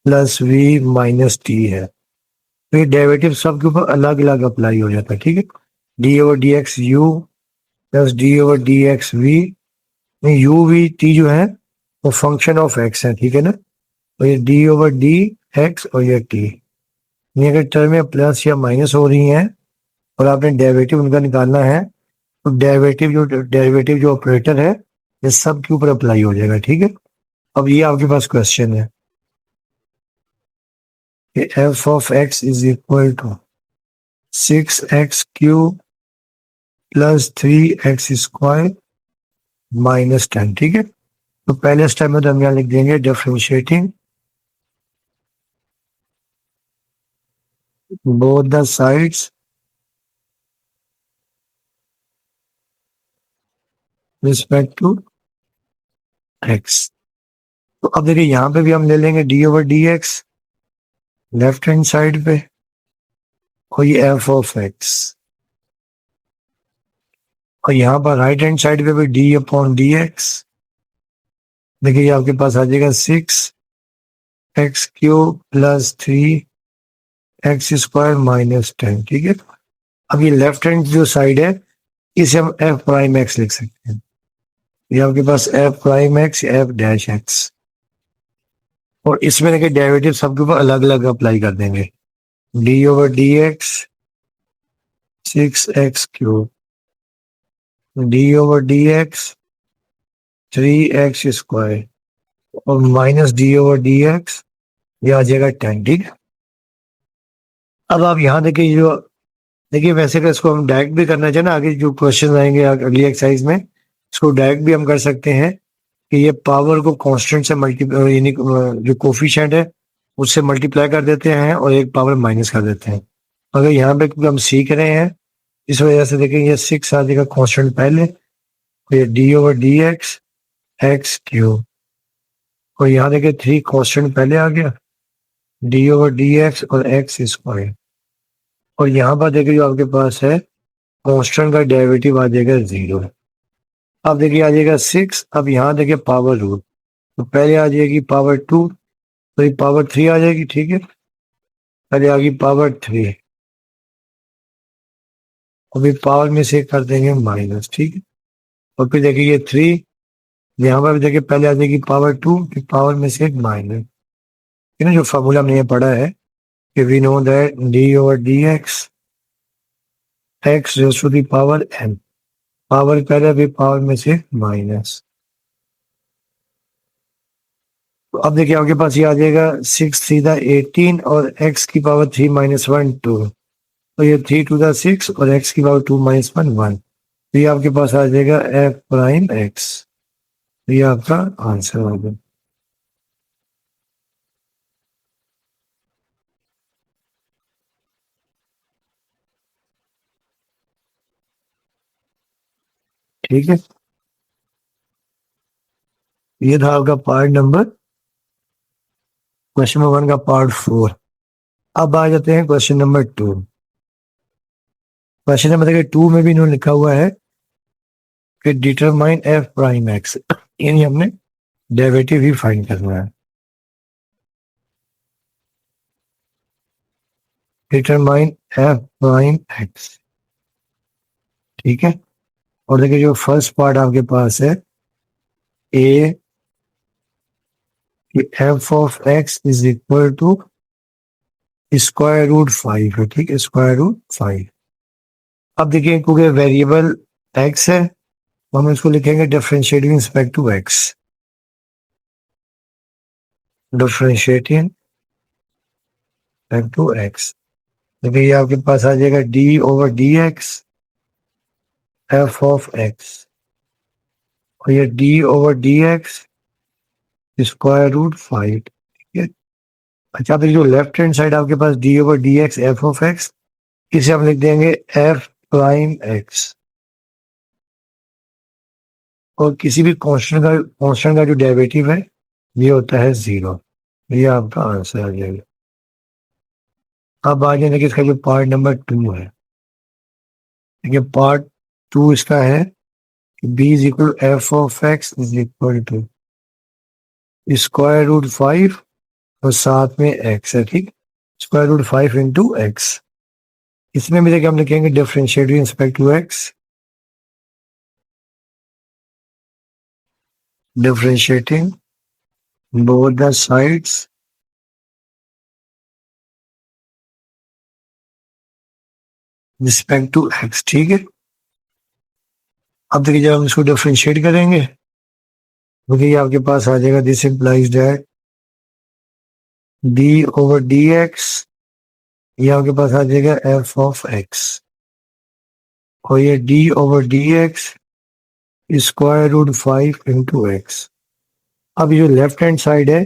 plus v minus t है, तो ये डेरिवेटिव सबके ऊपर अलग अलग अप्लाई हो जाता है। ठीक है, d over D x u plus d over D x v, u v t जो है वो फंक्शन ऑफ एक्स है। ठीक है ना, तो ये डी ओवर डी एक्स और ये टी, ये अगर टर्म में प्लस या माइनस हो रही हैं और आपने डेरिवेटिव उनका निकालना है, तो डेरिवेटिव जो ऑपरेटर है ये सब के ऊपर अप्लाई हो जाएगा। ठीक है, अब ये आपके पास क्वेश्चन है कि f of x is equal to 6x³ plus 3x² minus 10। ठीक है, तो पहले स्टेप में तो हम यहाँ लिख देंगे differentiating both the sides respect to x. तो अब देखिए यहाँ पे भी हम ले लेंगे d over D x left hand side पे, और ये एफ ऑफ एक्स, और यहाँ पर राइट हैंड साइड पे भी डी अपॉन डी एक्स। देखिए ये आपके पास आ जाएगा 6x³ प्लस 3x² माइनस 10। ठीक है, अब ये लेफ्ट हैंड जो साइड है इसे हम एफ प्राइम एक्स लिख सकते हैं। ये आपके पास F prime X F dash X, और इसमें देखिए डेरिवेटिव सबके ऊपर अलग अलग अप्लाई कर देंगे। D over D x 6x³ D over D x 3x² और minus D over D x ये आ जाएगा 10। ठीक है, अब आप यहाँ देखिए वैसे का इसको हम डायरेक्ट भी करना चाहिए ना, आगे जो क्वेश्चन आएंगे अगली एक्सरसाइज में इसको डायरेक्ट भी हम कर सकते हैं कि ये पावर को कांस्टेंट से यानी जो कोफिशिएंट है उससे मल्टीप्लाई कर देते हैं और एक पावर माइनस कर देते हैं। अगर यहाँ पे हम सीख रहे हैं इस वजह से देखें ये 6 आ जाएगा कांस्टेंट पहले, तो ये D over D x x³ और यहाँ देखिए 3 कांस्टेंट पहले आ गया, डी ओवर डी एक्स और x², और यहाँ पर देखिए जो आपके पास है कांस्टेंट का डेरिवेटिव आ जाएगा 0। अब देखिए आ जाएगा 6, अब यहाँ देखिए पावर रूल, तो पहले आ जाएगी पावर 2, तो ये पावर 3 आ जाएगी। ठीक है, पहले आ गई पावर 3, अभी पावर में से कर देंगे माइनस। ठीक है, और फिर देखिए ये 3, यहाँ पर भी देखिए पहले आ जाएगी पावर 2, फिर पावर में से एक माइनस। ना जो फॉर्मूला हमने ये पढ़ा है कि we know that D over D x x raise to the power n, power पहले भी पावर में से माइनस। तो अब देखिए आपके पास ये आ जाएगा 6 3 और x की पावर 3 - 1 2, तो ये 3 2 6 और x की पावर 2 - 1 1, तो ये आपके पास आ जाएगा f प्राइम x। तो ये आपका आंसर होगा। ठीक है, ये था आपका पार्ट नंबर, क्वेश्चन नंबर 1 का पार्ट 4। अब आ जाते हैं क्वेश्चन नंबर 2। क्वेश्चन नंबर देखिए 2 में भी इन्होंने लिखा हुआ है कि डिटरमाइन f प्राइम x, यानी हमने डेरिवेटिव ही फाइंड करना है। डिटरमाइन f प्राइम x, ठीक है। और देखिए जो फर्स्ट पार्ट आपके पास है a कि f of x is equal to square root 5 है, ठीक है, स्क्वायर रूट 5। अब देखिए क्योंकि वेरिएबल x है तो हम इसको लिखेंगे differentiating respect to x, differentiating respect to x। देखिए ये आपके पास आ जाएगा d over D x f of x, और ये d over D x square root 5, ठीक है। अच्छा फिर जो लेफ्ट हैंड साइड आपके पास d over D x F of x, इसे हम लिख देंगे f प्राइम x, और किसी भी कांस्टेंट का जो डेरिवेटिव है ये होता है 0। ये आपका आंसर आ जाएगा। अब आ जाएंगे इसका जो पार्ट नंबर 2 है, देखिए पार्ट 2 इसका है b is equal f of x is equal to square root 5 और साथ में x है, ठीक, स्क्वायर रूट 5 इंटू एक्स। इसमें भी देखिए हम लिखेंगे differentiate respect to x, differentiating both the sides respect to x, ठीक है। अब देखिए जब हम इसको डिफरेंशिएट करेंगे तो ये आपके पास आ जाएगा this implies that d over D x, ये आपके पास आ जाएगा f ऑफ x, और ये d over D x square root 5 into x. अब ये जो लेफ्ट हैंड साइड है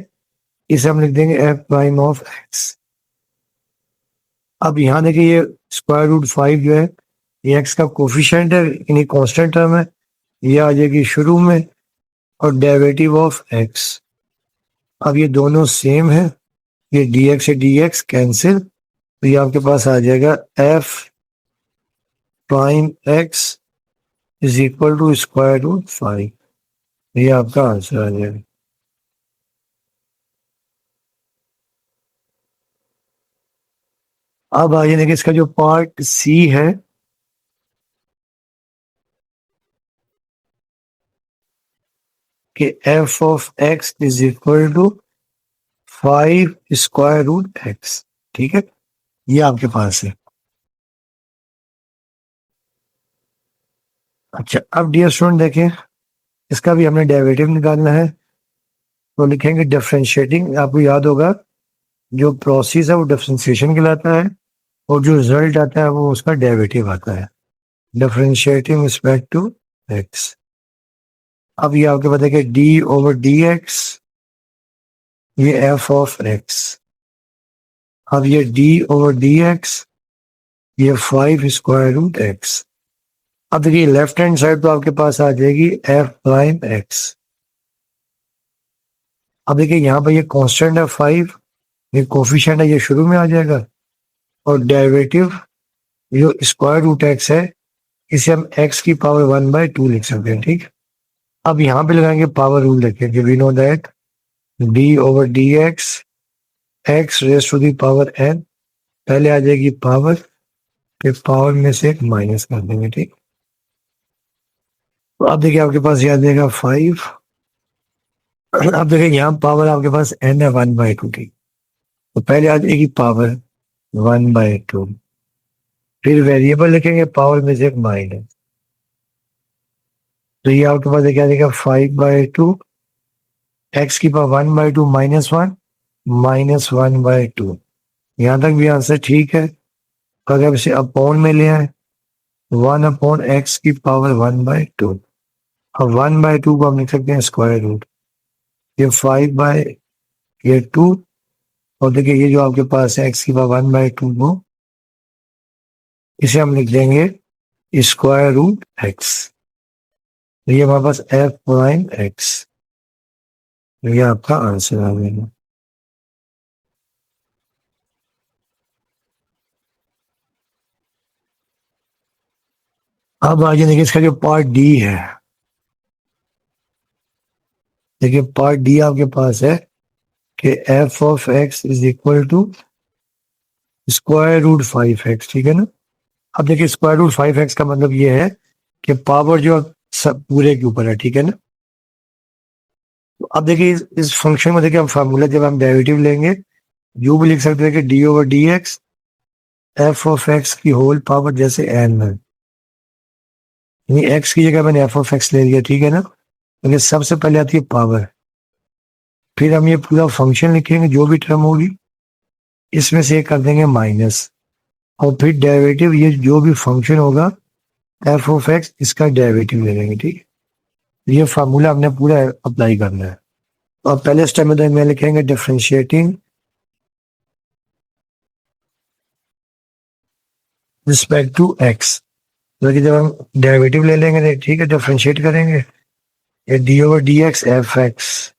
इसे हम लिख देंगे f प्राइम ऑफ x। अब यहाँ देखिए ये स्क्वायर रूट 5 जो है ये x का कोफिशिएंट है, यानी कांस्टेंट टर्म है, ये आ जाएगी शुरू में, और डेरिवेटिव ऑफ x। अब ये दोनों सेम है, ये dx से dx कैंसिल, तो ये आपके पास आ जाएगा f prime x is equal to square root 5। ये आपका आंसर आ जाएगा। अब आइए देखिए इसका जो पार्ट सी है, कि f of x is equal to 5 square root x, ठीक है, ये आपके पास है। अच्छा अब डियर स्टूडेंट देखें, इसका भी हमने डेरिवेटिव निकालना है, तो लिखेंगे डिफरेंशिएटिंग। आपको याद होगा जो प्रोसेस है वो डिफरेंशिएशन कहलाता है, और जो रिजल्ट आता है वो उसका डेरिवेटिव आता है, डिफरेंशिएटिंग रिस्पेक्ट टू x। अब ये आपके पता है कि d ओवर डी एक्स, ये f ऑफ x। अब ये d ओवर डी एक्स, ये 5 स्क्वायर रूट x। अब देखिए लेफ्ट हैंड साइड तो आपके पास आ जाएगी f प्राइम x। अब देखिए यहाँ पर ये कांस्टेंट है 5, ये कोफिशिएंट है, ये शुरू में आ जाएगा, और डेरिवेटिव जो स्क्वायर रूट x है इसे हम x की पावर 1/2 लिख सकते हैं, ठीक। अब यहाँ पे लगाएंगे पावर रूल, देखेंगे we know that d over D x x raise to the power n, पहले आ जाएगी पावर, फिर पावर में से एक माइनस कर देंगे, ठीक। तो अब देखिए आपके पास ये आ जाएगा 5। अब देखिए यहाँ पावर आपके पास n है 1/2, ठीक। तो पहले आ जाएगी पावर 1/2, फिर वेरिएबल लिखेंगे पावर में से एक माइनस, तो ये आपके पास क्या देगा 5/2 एक्स की पावर 1/2 -1 -1/2। यहां तक भी आंसर ठीक है। अगर इसे अपॉन में ले आए 1/x की पावर 1/2, और 1/2 को हम लिख सकते हैं स्क्वायर रूट, ये 5 ये 2, और देखिए ये जो आपके पास है एक्स की पावर 1/2 को इसे हम लिख देंगे स्क्वायर रूट एक्स। ये हमारे पास एफ प्राइम एक्स, ये आपका आंसर आ गया। अब आगे देखिए इसका जो पार्ट डी है, देखिए पार्ट डी आपके पास है कि f of x is equal to square root 5x, ठीक है ना। अब देखिए स्क्वायर रूट 5x का मतलब ये है कि पावर जो सब पूरे के ऊपर है, ठीक है ना। तो अब देखिए इस फंक्शन में देखिए हम फार्मूला जब हम डेरिवेटिव लेंगे यू भी लिख सकते हैं कि D over D x F of x की होल पावर जैसे एन है, यानी एक्स की जगह मैंने एफ ऑफ एक्स ले लिया, ठीक है ना। लेकिन सबसे पहले आती है पावर, फिर हम ये पूरा फंक्शन लिखेंगे जो भी टर्म होगी इसमें से कर देंगे माइनस, और फिर डेरिवेटिव ये जो भी फंक्शन होगा एफ ऑफ एक्स इसका डेरिवेटिव ले लेंगे, ठीक है। ये फार्मूला हमने पूरा अप्लाई करना है। और पहले स्टेप में लिखेंगे डिफरेंशिएटिंग रिस्पेक्ट टू एक्स, तो कि जब हम डेरिवेटिव ले लेंगे ठीक है, डिफरेंशिएट करेंगे ये D over D x F x,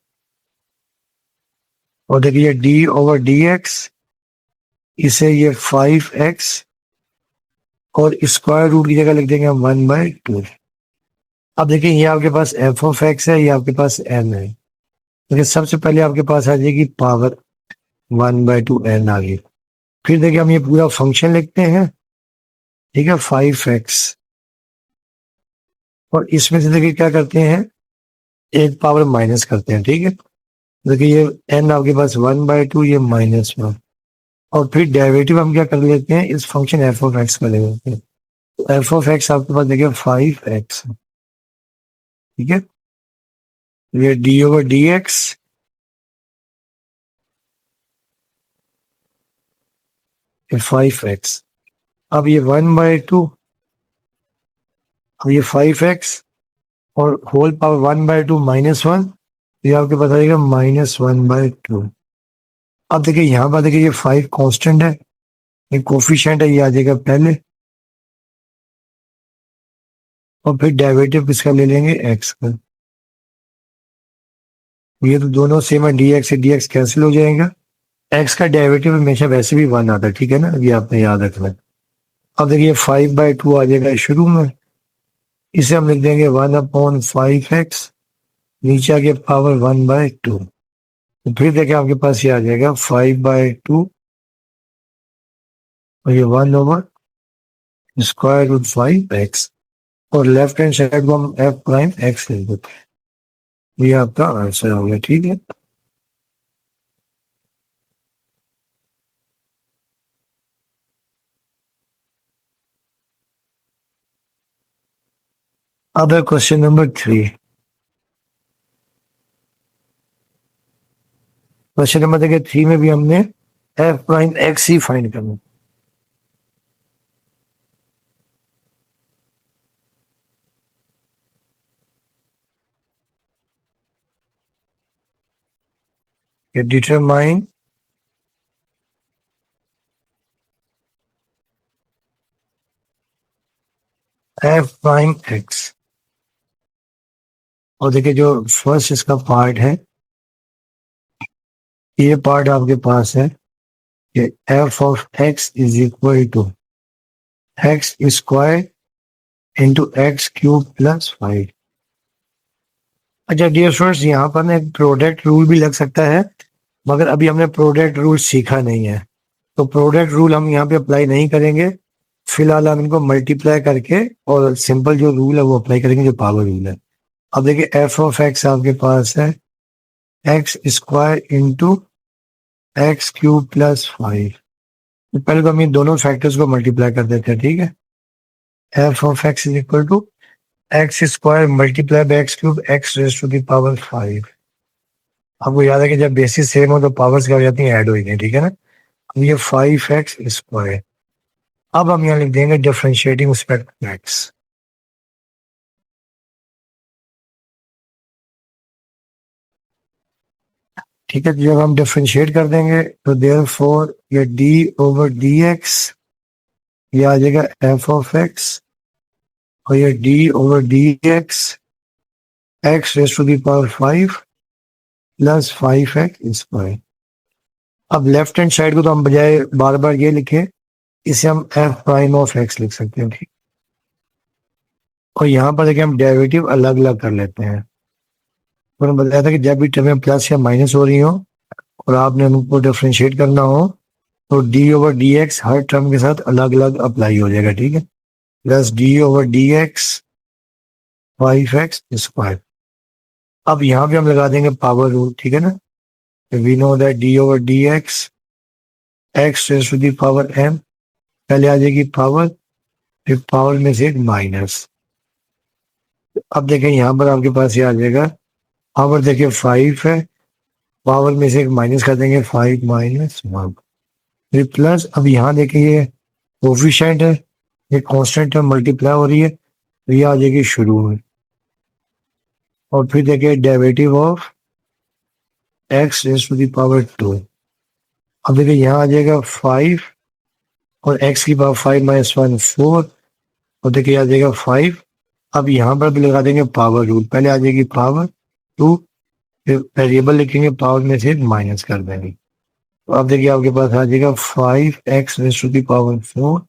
और देखिए डी ओवर डी एक्स इसे ये 5x और स्क्वायर रूट की जगह लिख देंगे हम 1/2। अब देखिए ये आपके पास एफ ऑफ एक्स है, ये आपके पास एन है, देखिए सबसे पहले आपके पास आ जाएगी पावर 1/2 एन आ गई। फिर देखिए हम ये पूरा फंक्शन लिखते हैं, ठीक है, 5x, और इसमें से देखिए क्या करते हैं एक पावर माइनस करते हैं, ठीक है। देखिए ये एन आपके पास 1/2, ये -1, और फिर डेरिवेटिव हम क्या कर लेते हैं इस फंक्शन एफ ऑफ एक्स का ले लेते हैं। एफ ऑफ एक्स आपके पास देखिए 5x, ठीक है, ये डी ओवर डी एक्स ये 5x, अब ये 1/2, अब ये 5x और होल पावर 1/2 -1, ये आपके पास आएगा -1/2। अब देखिए यहाँ पर देखिए ये 5 कांस्टेंट है, ये कोफिशिएंट है, ये आ जाएगा पहले, और फिर डेरिवेटिव किसका ले लेंगे एक्स का। ये तो दोनों सेम है, डी एक्स से डी एक्स कैंसिल हो जाएगा, एक्स का डेरिवेटिव हमेशा वैसे भी 1 आता है, ठीक है ना, ये आपने याद रखना है। अब देखिए 5/2 आ जाएगा शुरू में, इसे हम लिख देंगे 1/5x, नीचे आगे पावर 1/2, तो फिर देखिए आपके पास ये आ जाएगा 5/2 और ये 1/, स्क्वायर रूट 5x, और लेफ्ट हैंड साइड को हम एफ प्राइम एक्स लिख देते हैं। ये आपका आंसर हो गया, ठीक है। अब है क्वेश्चन नंबर 3। क्वेश्चन नंबर देखिए 3 में भी हमने एफ प्राइम एक्स ही फाइंड करना। ये डिटरमाइन एफ प्राइम एक्स, और देखिए जो फर्स्ट इसका पार्ट है ये पार्ट आपके पास है कि f of x is equal to x square into x cube plus 5। अच्छा डियर स्टूडेंट्स, यहाँ पर ना एक प्रोडक्ट रूल भी लग सकता है, मगर अभी हमने प्रोडक्ट रूल सीखा नहीं है, तो प्रोडक्ट रूल हम यहाँ पे अप्लाई नहीं करेंगे। फिलहाल हम इनको मल्टीप्लाई करके और सिंपल जो रूल है वो अप्लाई करेंगे, जो पावर रूल है। अब देखिए एफ ऑफ एक्स आपके पास है x square into x cube plus 5। पहले तो हम इन दोनों फैक्टर्स को मल्टीप्लाई कर देते हैं, ठीक है। F of x is equal to x square multiply by x cube x raise to the power 5। आपको याद है कि जब बेसिस सेम हो तो पावर्स क्या हो जाती हैं, ऐड हो जाती हैं, ठीक है ना। अब ये 5x²। अब हम यहाँ लिख देंगे डिफरेंशिएटिंग रिस्पेक्ट टू एक्स। ठीक है, तो जब हम डिफरेंशिएट कर देंगे तो देयरफॉर ये d/dx ये आ जाएगा f(x) और ये d/dx x⁻5 प्लस 5x²। अब लेफ्ट हैंड साइड को तो हम बजाय बार बार ये लिखे, इसे हम f'(x) लिख सकते हैं, ठीक। और यहाँ पर देखिए हम डेरिवेटिव अलग अलग कर लेते हैं। तो मैंने बताया था कि जब भी टर्में प्लस या माइनस हो रही हो और आपने उनको डिफरेंशिएट करना हो तो d/dx हर टर्म के साथ अलग अलग अप्लाई हो जाएगा, ठीक है। Plus d/dx 5x²। अब यहाँ पे हम लगा देंगे पावर रूल, ठीक है ना। We know that d/dx x⁻m, पहले आ जाएगी पावर, फिर पावर में से एक माइनस। अब देखें यहाँ पर आपके पास ये आ जाएगा, पावर देखिए 5 है, पावर में से एक माइनस कर देंगे 5 - 1, फिर प्लस। अब यहाँ देखिए ये कोफिशिएंट है, ये कांस्टेंट है, मल्टीप्लाई हो रही है, तो ये आ जाएगी शुरू में। और फिर देखिए डेरिवेटिव ऑफ x⁻²। अब देखिए यहाँ आ जाएगा 5 और x की पावर 5 - 1 4, और देखिए आ जाएगा 5। अब यहाँ पर भी लगा देंगे पावर रूल, पहले आ जाएगी पावर 2, फिर वेरिएबल लिखेंगे, पावर में से माइनस कर देंगे। तो अब देखिए आपके पास आ जाएगा 5x⁻4,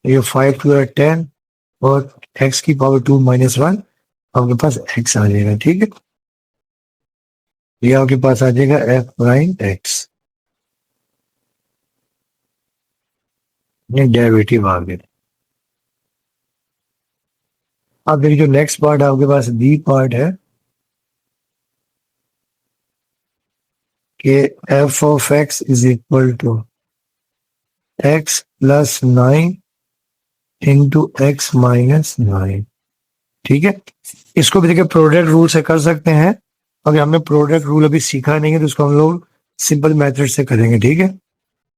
ये 5 2 10, और x की पावर 2 - 1, आपके पास x आ जाएगा, ठीक है। ये आपके पास आ जाएगा f'(x), ये डेरिवेटिव आ गया। अब देखिए जो नेक्स्ट पार्ट आपके पास बी पार्ट है कि f(x) is equal to x + 9 into x - 9, ठीक है। इसको भी देखिए प्रोडक्ट रूल से कर सकते हैं, अगर हमने प्रोडक्ट रूल अभी सीखा नहीं है तो इसको हम लोग सिंपल मेथड से करेंगे, ठीक है।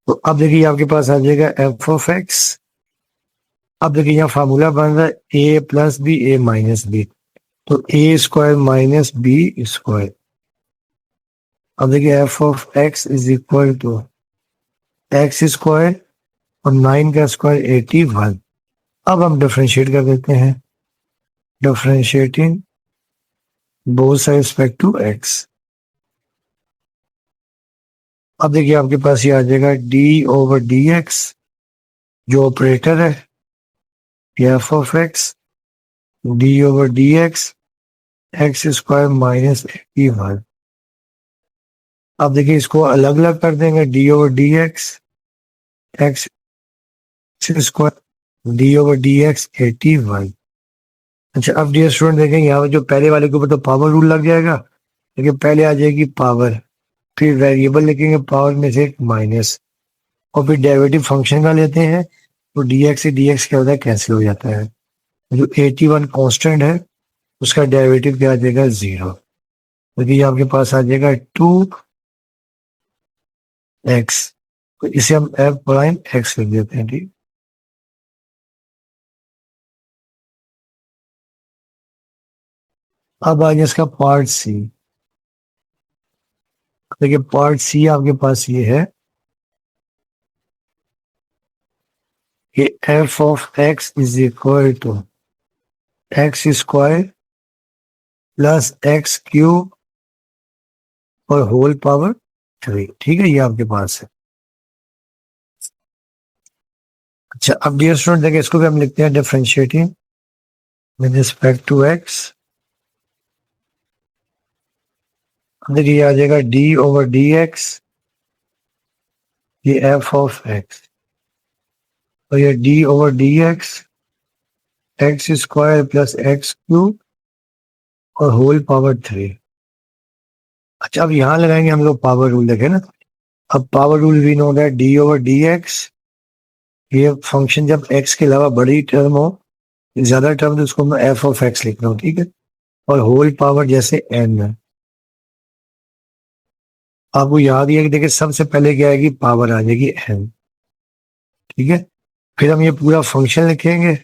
तो अब देखिए आपके पास आ जाएगा f(x). अब देखिए यहाँ फार्मूला बन रहा है a+b a-b, तो a² - b²। अब देखिए f(x) is equal to x² और 9 का स्क्वायर 81। अब हम डिफरेंशिएट कर देते हैं, differentiating both side respect to x। अब देखिए आपके पास ये आ जाएगा d/dx जो ऑपरेटर है, f(x) d/dx x² - 81। अब देखिए इसको अलग अलग कर देंगे, d/dx x² d/dx 81। अच्छा, अब डियर स्टूडेंट देखें यहाँ पे जो पहले वाले के ऊपर तो पावर रूल लग जाएगा, लेकिन पहले आ जाएगी पावर, फिर वेरिएबल लिखेंगे, पावर में से एक माइनस, और फिर डेरिवेटिव फंक्शन का लेते हैं तो dx से dx क्या होता है, कैंसिल हो जाता है। जो 81 कांस्टेंट है उसका डेरिवेटिव क्या आ जाएगा, 0। तो ये आपके पास आ जाएगा 2x, तो इसे हम f'(x) लिख देते हैं, ठीक। अब आ जाए इसका पार्ट सी। देखिए पार्ट सी आपके पास ये है कि f(x) is equal to x² plus x³ और होल पावर 3, ठीक है, ये आपके पास है। अच्छा, अब डियर स्टूडेंट देखिए इसको भी हम लिखते हैं differentiating with respect to x। देखिए ये आ जाएगा d/dx ये f(x), और ये d/dx x² प्लस x³ और होल पावर 3। अच्छा, अब यहाँ लगाएंगे हम लोग पावर रूल, देखें ना। अब power rule we know that d/dx ये फंक्शन जब x के अलावा बड़ी टर्म हो, ज्यादा टर्म, तो उसको मैं f(x) लिख रहा हूँ, ठीक है। और होल पावर जैसे n है, आपको याद ही है कि देखिए सबसे पहले क्या आएगी, पावर आ जाएगी n। ठीक है, फिर हम ये पूरा फंक्शन लिखेंगे,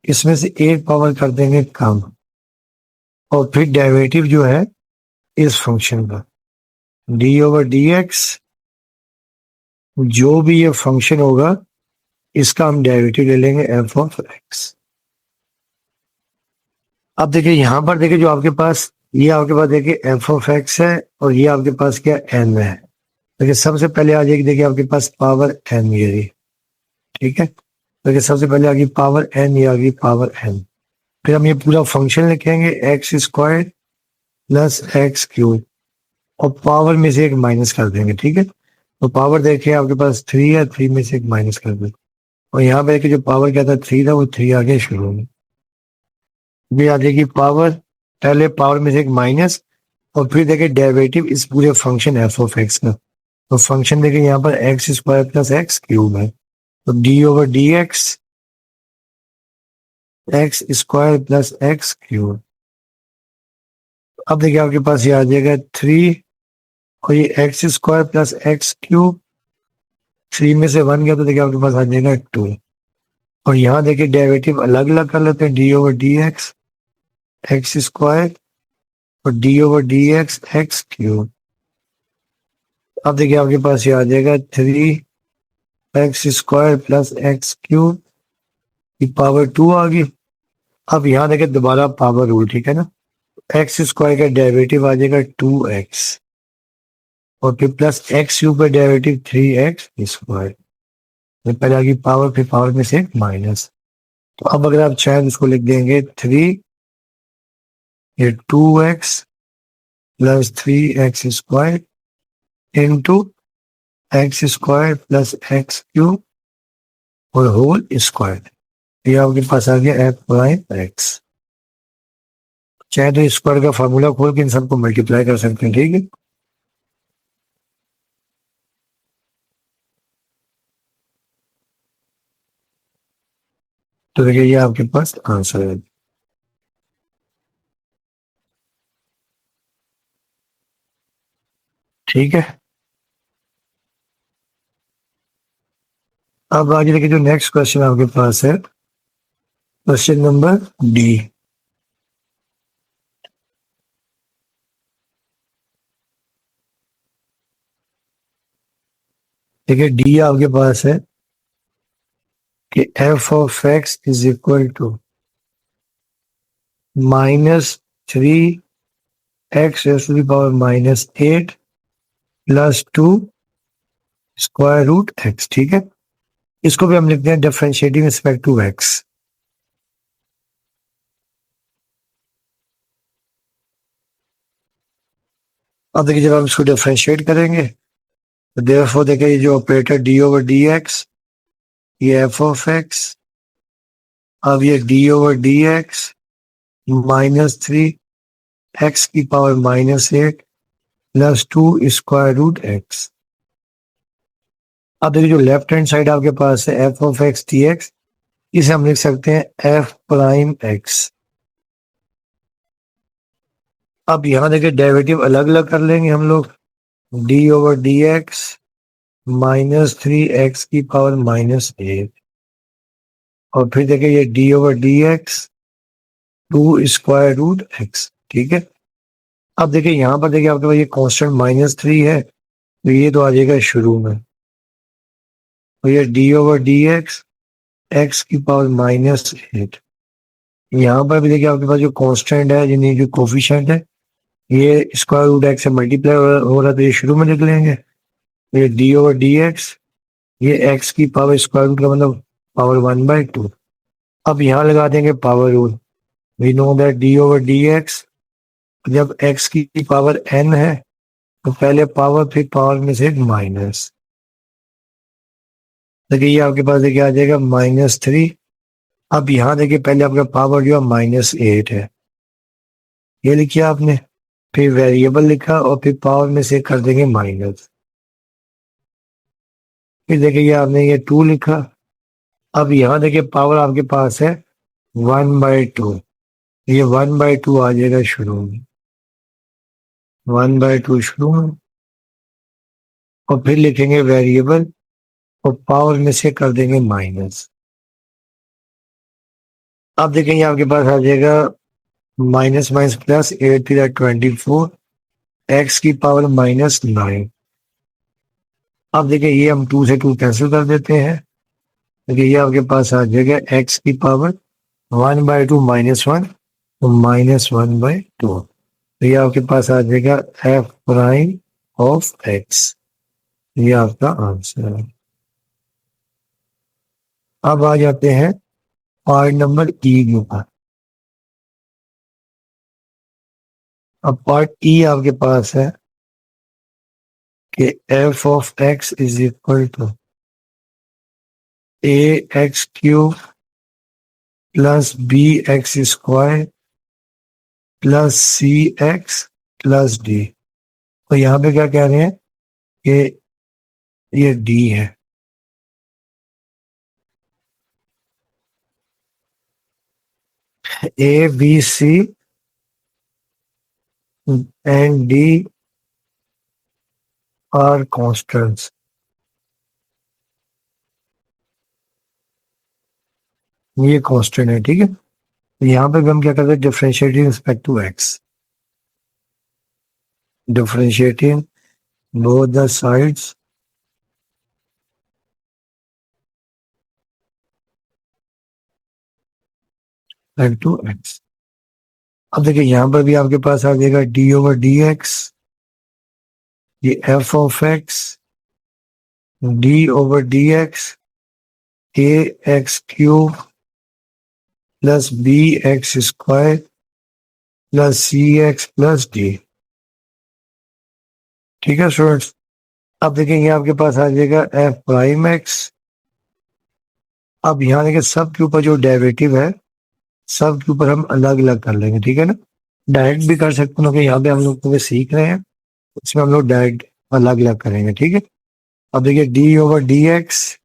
इसमें से एक पावर कर देंगे कम, और फिर डेरिवेटिव जो है इस फंक्शन का डी ओवर डी एक्स, जो भी ये फंक्शन होगा इसका हम डेरिवेटिव ले लेंगे एफ ऑफ एक्स। अब देखिए यहां पर देखिए जो आपके पास, ये आपके पास देखिए एफ ऑफ एक्स है, और ये आपके पास क्या एन है। देखिए सबसे पहले आ जाएगी देखिए आपके पास पावर एन ये रही। ठीक है, देखिए सबसे पहले आ गई पावर एन, ये आ गई पावर एन। फिर हम ये पूरा फंक्शन लिखेंगे x square plus X cube, और पावर में से एक माइनस कर देंगे। ठीक है, तो पावर देखिए आपके पास 3 है, 3 में से एक माइनस कर देंगे, और यहाँ पे देखिए जो पावर क्या था 3 था, वो 3 आ गया शुरू में। ये आ जाएगी पावर, पहले पावर में से एक माइनस, और फिर देखिए डेरिवेटिव इस पूरे फंक्शन एफ ऑफ एक्स का। तो फंक्शन देखिए यहाँ पर x square plus X cube है, तो D over D x x square plus X cube. अब देखिए आपके पास ये आ जाएगा 3, और ये x square plus X cube, 3 में से 1 गया तो देखिए आपके पास आ जाएगा 2। और यहाँ देखिए डेरिवेटिव अलग अलग कर लेते हैं, D over D x x square और D over D x X cube. अब देखिए आपके पास ये आ जाएगा 3 X square plus X cube की पावर 2 आ गई। अब यहाँ देखिए दोबारा पावर रूल, ठीक है ना, एक्स स्क्वायर का डेरिवेटिव आ जाएगा 2x, और फिर प्लस एक्स क्यूब का डेरिवेटिव 3x स्क्वायर। पहले आ गई पावर, फिर पावर में से माइनस। तो अब अगर आप चाहें इसको लिख देंगे 3, ये 2x plus 3x square into x square plus X cube और होल स्क्वायर। ये आपके पास आ गया एफ प्राइम एक्स। चाहे तो स्क्वायर का फार्मूला खोल के इन सबको मल्टीप्लाई कर सकते हैं। ठीक है, तो देखिए ये आपके पास आंसर है। ठीक है, अब आगे देखिए जो नेक्स्ट क्वेश्चन आपके पास है, क्वेश्चन नंबर डी। देखिए डी आपके पास है कि f of x is equal to -3x to the power -8 plus 2 square root x. ठीक है, इसको भी हम लिखते हैं डिफरेंशिएटिंग रिस्पेक्ट टू एक्स। अब देखिए जब हम इसको डिफरेंशिएट करेंगे तो देयरफॉर देखिए ये जो operator d over D x, ये एफ ऑफ एक्स, अब ये D over D x -3x की power -8 plus 2 square root x. अब देखिए जो लेफ्ट हैंड साइड आपके पास है f of x d x, इसे हम लिख सकते हैं एफ प्राइम एक्स। अब यहां देखिए डेरिवेटिव अलग अलग कर लेंगे हम लोग, D over D x -3x की पावर -8, और फिर देखिए ये D over D x 2 square root x. ठीक है, अब देखिए यहां पर देखिए आपके पास ये कांस्टेंट -3 है, तो ये तो आ जाएगा शुरू में, तो ये D over D x x की पावर -8। यहाँ पर भी देखिए आपके पास जो कांस्टेंट है, यानी जो कोफिशिएंट है, ये स्क्वायर रूट एक्स से मल्टीप्लाई हो रहा है, तो ये शुरू में लिख लेंगे। तो ये डी ओवर डी एक्स, ये एक्स की पावर स्क्वायर रूट का मतलब पावर 1/2। अब यहाँ लगा देंगे power rule. We know that D over D x, जब एक्स की पावर n है तो पहले पावर फिर पावर में से एक माइनस। देखिए ये आपके पास देखिए आ जाएगा -3। अब यहाँ देखिए पहले आपका पावर जो है -8 है, ये लिखिए आपने, फिर वेरिएबल लिखा और फिर पावर में से कर देंगे माइनस। फिर देखिए ये आपने ये 2 लिखा। अब यहाँ देखिए पावर आपके पास है 1/2, ये 1/2 आ जाएगा शुरू में। 1/2 शुरू में, और फिर लिखेंगे वेरिएबल और पावर में से कर देंगे माइनस। अब देखेंगे आपके पास आ जाएगा माइनस माइनस प्लस 8 × 24, एक्स की पावर -9। अब देखिए ये हम 2 से 2 कैंसिल कर देते हैं। देखिए ये आपके पास आ जाएगा एक्स की पावर 1/2 -1, तो -1/2। तो ये आपके पास आ जाएगा एफ प्राइम ऑफ एक्स। ये आपका आंसर है। अब आ जाते हैं पार्ट नंबर ई के ऊपर। अब पार्ट ई आपके पास है कि f of x is equal to a x cube plus b x square plus c x plus d. तो यहाँ पे क्या कह रहे हैं कि ये डी है। A b c and d are constants. ये कांस्टेंट है, ठीक है। तो यहाँ पे भी हम क्या करते हैं, differentiating respect to x, differentiating both the sides respect to x. अब देखिए यहाँ पर भी आपके पास आ जाएगा डी ओवर डी एक्स, ये F of x d over D x a x cube plus b x square plus c x plus d. ठीक है स्टूडेंट्स। अब देखेंगे आपके पास आ जाएगा एफ प्राइम एक्स। अब यहाँ देखिए सब के ऊपर जो डेरिवेटिव है सब के ऊपर हम अलग अलग कर लेंगे, ठीक है ना। डायरेक्ट भी कर सकते हैं कि यहाँ पे हम लोग को सीख रहे हैं, उसमें हम लोग डायरेक्ट अलग अलग करेंगे, ठीक है। अब देखिए d over D x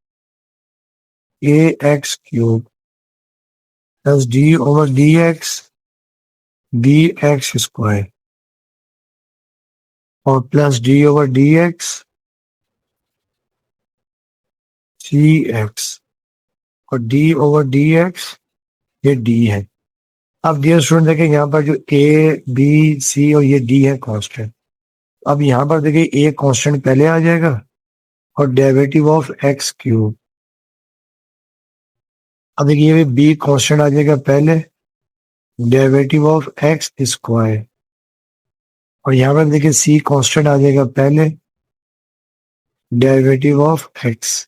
a x cube plus d over D x b x square और plus d over D x c x और डी ओवर डी एक्स, ये डी है। अब डियर स्टूडेंट देखें यहाँ पर जो ए बी सी और ये डी है कांस्टेंट। अब यहाँ पर देखिए ए कांस्टेंट पहले आ जाएगा और डेरिवेटिव ऑफ एक्स क्यूब। अब देखिए ये बी कांस्टेंट आ जाएगा पहले, डेरिवेटिव ऑफ एक्स स्क्वायर, और यहाँ पर देखिए सी कांस्टेंट आ जाएगा पहले, डेरिवेटिव ऑफ एक्स,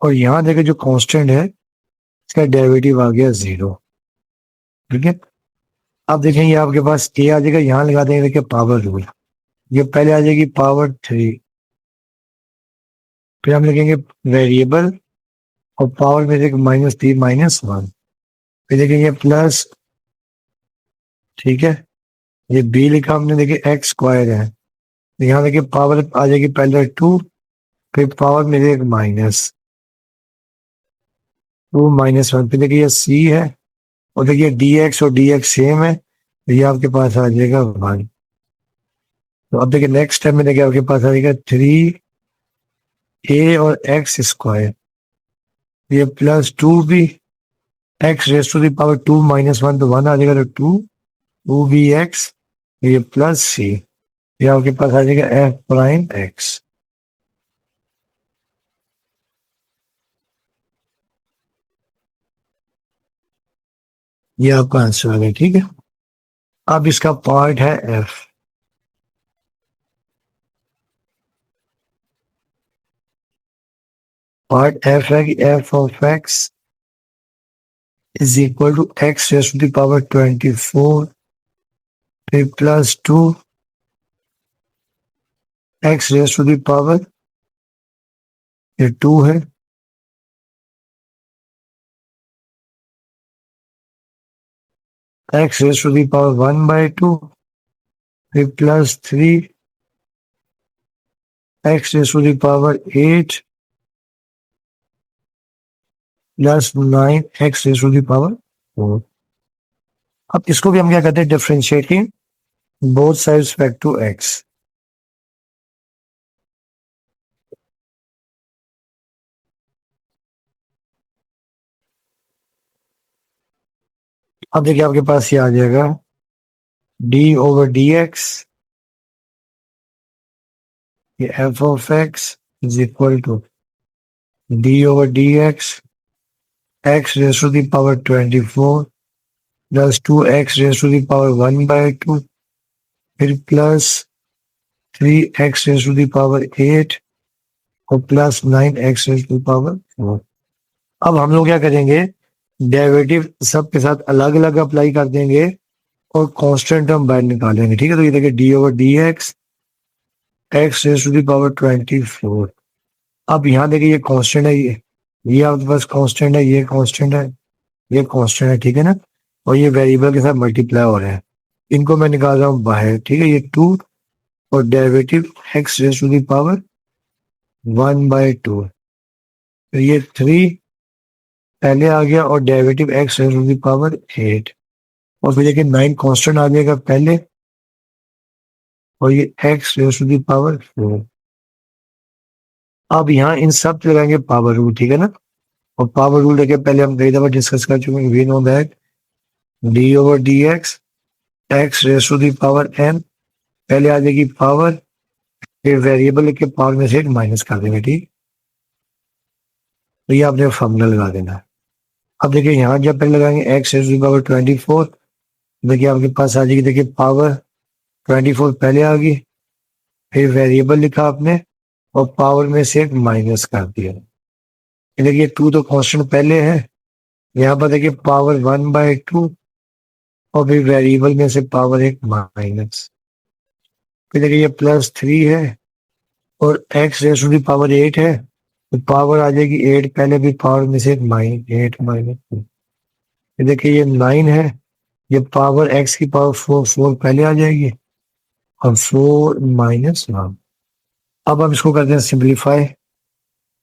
और यहाँ देखिए जो कांस्टेंट है इसका डेरिवेटिव आ गया 0, ठीक है। अब देखेंगे आपके पास ए आ जाएगा, यहाँ लगा देंगे देखिए पावर रूल, ये पहले आ जाएगी पावर 3, फिर हम लिखेंगे वेरिएबल और पावर में देखिए -3 -1, फिर देखेंगे प्लस, ठीक है। ये बी लिखा हमने देखिए एक्स स्क्वायर है, तो यहाँ देखिए पावर आ जाएगी पहले 2, फिर पावर में देखिए -2 -1, फिर देखिए ये सी है और देखिए डी एक्स और डी एक्स सेम है, तो ये आपके पास आ जाएगा 1। तो अब देखिए नेक्स्ट स्टेप में देखिए आपके पास आ जाएगा 3 ए और एक्स स्क्वायर, ये plus 2 B x raise to the power 2 -1, तो 1 आ जाएगा, तो 2 बी एक्स, ये प्लस सी, ये आपके पास आ जाएगा एफ प्राइम एक्स। ये आपका आंसर आ गया, ठीक है। अब इसका पार्ट है एफ। पार्ट एफ है कि f of x is equal to x raise to the power 24 फिर plus 2 x raise to the power, ये 2 है, x raise to the power 1/2 फिर plus 3 x raise to the power 8 plus 9 x raise to the power 4। अब इसको भी हम क्या कहते हैं, differentiating both side respect to x. अब देखिए आपके पास ये आ जाएगा डी ओवर डी एक्स, ये F of x is equal to d over D x raise to the power 24 plus 2x raise to the power 1/2, फिर plus 3x raise to the power 8 और plus 9x raise to the power 4। अब हम लोग क्या करेंगे, derivative सब के साथ अलग अलग अप्लाई कर देंगे और कांस्टेंट हम बाहर निकालेंगे। ठीक है, तो ये देखिए d over D x raise to the power 24। अब यहाँ देखिए ये कांस्टेंट है, ये आपके पास कांस्टेंट है, ये कांस्टेंट है, ये कांस्टेंट है, ठीक है ना, और ये वेरिएबल के साथ मल्टीप्लाई हो रहे हैं, इनको मैं निकाल रहा हूँ बाहर। ठीक है, ये 2 और derivative x raise to the power 1/2, तो ये 3 पहले आ गया और derivative x raise to the power 8, और फिर देखिए 9 कांस्टेंट आ जाएगा पहले, और ये x raise to the power 4। अब यहाँ इन सब लगाएंगे पावर रूल, ठीक है ना, और पावर रूल देखिए पहले हम कई दफा डिस्कस कर चुके हैं। We know that D over D x raise to the power n, पहले आ जाएगी पावर, फिर वेरिएबल के पावर में से एक माइनस कर देंगे। ठीक, तो ये आपने फॉर्मूला लगा देना है। अब देखिए यहाँ जब पहले लगाएंगे x raise to the power 24, देखिए आपके पास आ जाएगी, देखिए पावर 24 पहले आ गई, फिर वेरिएबल लिखा आपने और पावर में से एक माइनस कर दिया। देखिए 2 तो कांस्टेंट पहले है, यहाँ पर देखिए पावर 1/2 और फिर वेरिएबल में से पावर एक माइनस, फिर देखिए ये प्लस 3 है और x raise to the power 8 है, तो पावर आ जाएगी 8 पहले, भी पावर में से एक -8 माइनस। फिर देखिए ये 9 है, ये पावर एक्स की पावर 4 पहले आ जाएगी और 4 माइनस 1। अब हम इसको करते हैं सिंप्लीफाई,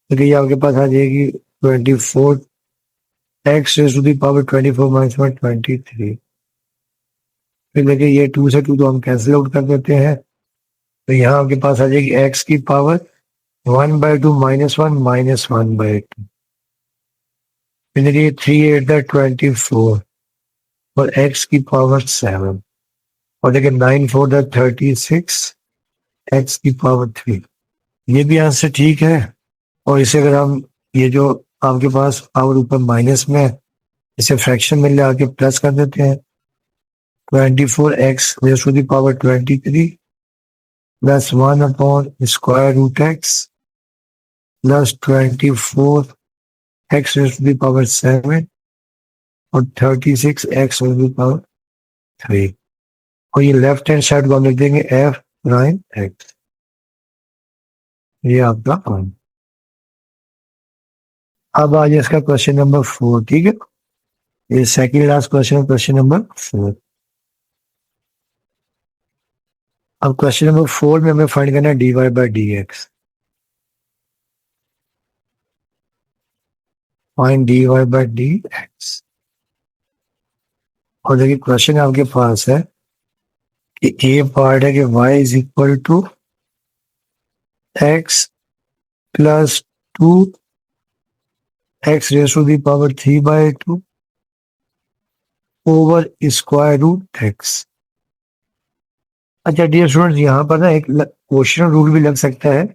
देखिए ये आपके पास आ जाएगी 24 x raise to the power 24 minus 1 23। फिर देखिए ये 2 से 2 तो हम कैंसिल आउट कर देते हैं, तो यहाँ आपके पास आ जाएगी एक्स की पावर 1/2 -1 -1/2। फिर देखिए 3 8 24 और एक्स की पावर 7, और देखिए 9 4 36 एक्स की पावर 3। ये भी आंसर ठीक है, और इसे अगर हम ये जो आपके पास पावर ऊपर माइनस में है, इसे फ्रैक्शन में ले आके प्लस कर देते हैं। 24x raise to the power 23 plus 1 upon square root x plus 24 x raise to the power 7 और 36 x raise to the power 3, और ये लेफ्ट हैंड साइड को हम लिख देंगे एफ प्राइम एक्स। ये आपका पॉइंट। अब आ जाए इसका क्वेश्चन नंबर 4। ठीक है, ये second last question, question number 4। अब क्वेश्चन नंबर 4 में हमें फाइंड करना है dy by d x. Find dy by d x, और देखिए क्वेश्चन आपके पास है कि ए पार्ट है कि y is equal to x plus 2 x raise to the power 3/2 over square root x. अच्छा डियर स्टूडेंट्स, यहाँ पर ना एक क्वेश्चन रूल भी लग सकता है।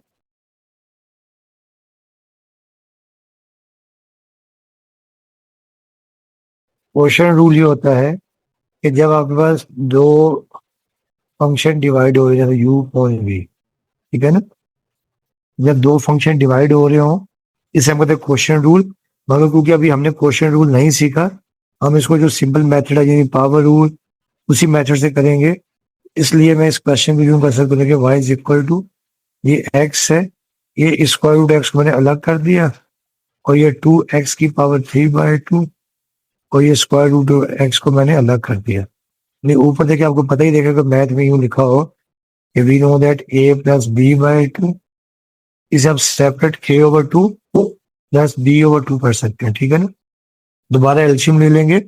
क्वेश्चन रूल ये होता है कि जब आपके पास दो फंक्शन डिवाइड हो रहे हैं, जैसे u और v, ठीक है ना, जब दो फंक्शन डिवाइड हो रहे हो इसे हम कहते हैं क्वेश्चन रूल। मगर क्योंकि अभी हमने क्वेश्चन रूल नहीं सीखा, हम इसको जो सिंपल मेथड है यानी पावर रूल, उसी मेथड से करेंगे। इसलिए मैं इस क्वेश्चन को यूं कर सकता हूँ कि y इज इक्वल टू, ये x है, ये स्क्वायर रूट एक्स को मैंने अलग कर दिया, और ये 2x की पावर 3/2 और ये स्क्वायर रूट एक्स को मैंने अलग कर दिया। नहीं ऊपर देखिए आपको पता ही देगा कि मैथ में यूं लिखा हो कि we know that a plus b/2, इसे आप सेपरेट k/2 प्लस b/2 कर सकते हैं। ठीक है ना, दोबारा एलसीएम ले लेंगे,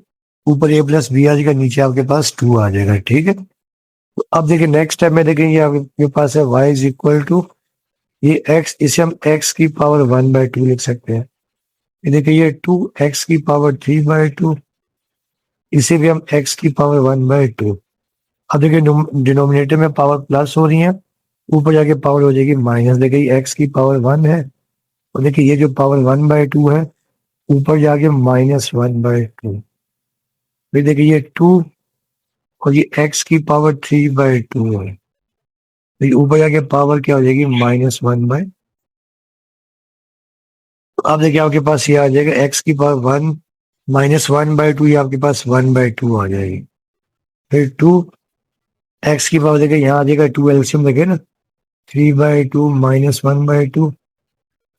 ऊपर a प्लस बी आ जाएगा, नीचे आपके पास 2 आ जाएगा। ठीक है, तो अब देखिए नेक्स्ट स्टेप में देखेंगे ये आपके पास है y इज इक्वल टू ये x, इसे हम x की पावर 1/2 लिख सकते हैं। ये देखिए ये 2x की पावर 3/2, इसे भी हम x की पावर 1/2। अब देखिए डिनोमिनेटर में पावर प्लस हो रही है, ऊपर जाके पावर हो जाएगी माइनस। देखिए x की पावर 1 है और देखिए ये जो पावर 1/2 है ऊपर जाके -1/2। फिर देखिए ये 2 और ये x की पावर 3/2 है, तो ये ऊपर जाके पावर क्या हो जाएगी -1/। तो अब देखिए आपके पास ये आ जाएगा x की पावर 1 -1/2, ये आपके पास 1/2 आ जाएगी। फिर 2 x की पावर देखिए यहाँ आ जाएगा 2 एलसीएम देखे ना, 3/2 -1/2,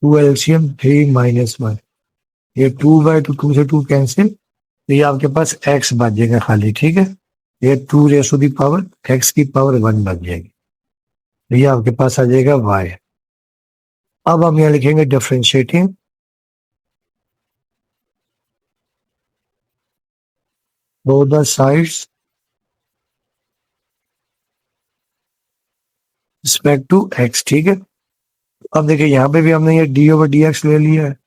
2 एलसीएम 3 -1, ये 2/2, 2 से 2 कैंसिल, तो ये आपके पास x बच जाएगा खाली, ठीक है। ये 2 raise to the power x की पावर 1 बच जाएगी, तो ये आपके पास आ जाएगा y। अब हम यहाँ लिखेंगे differentiating both the sides respect to x, ठीक है। अब देखिए यहाँ पे भी हमने ये d/dx ले लिया है,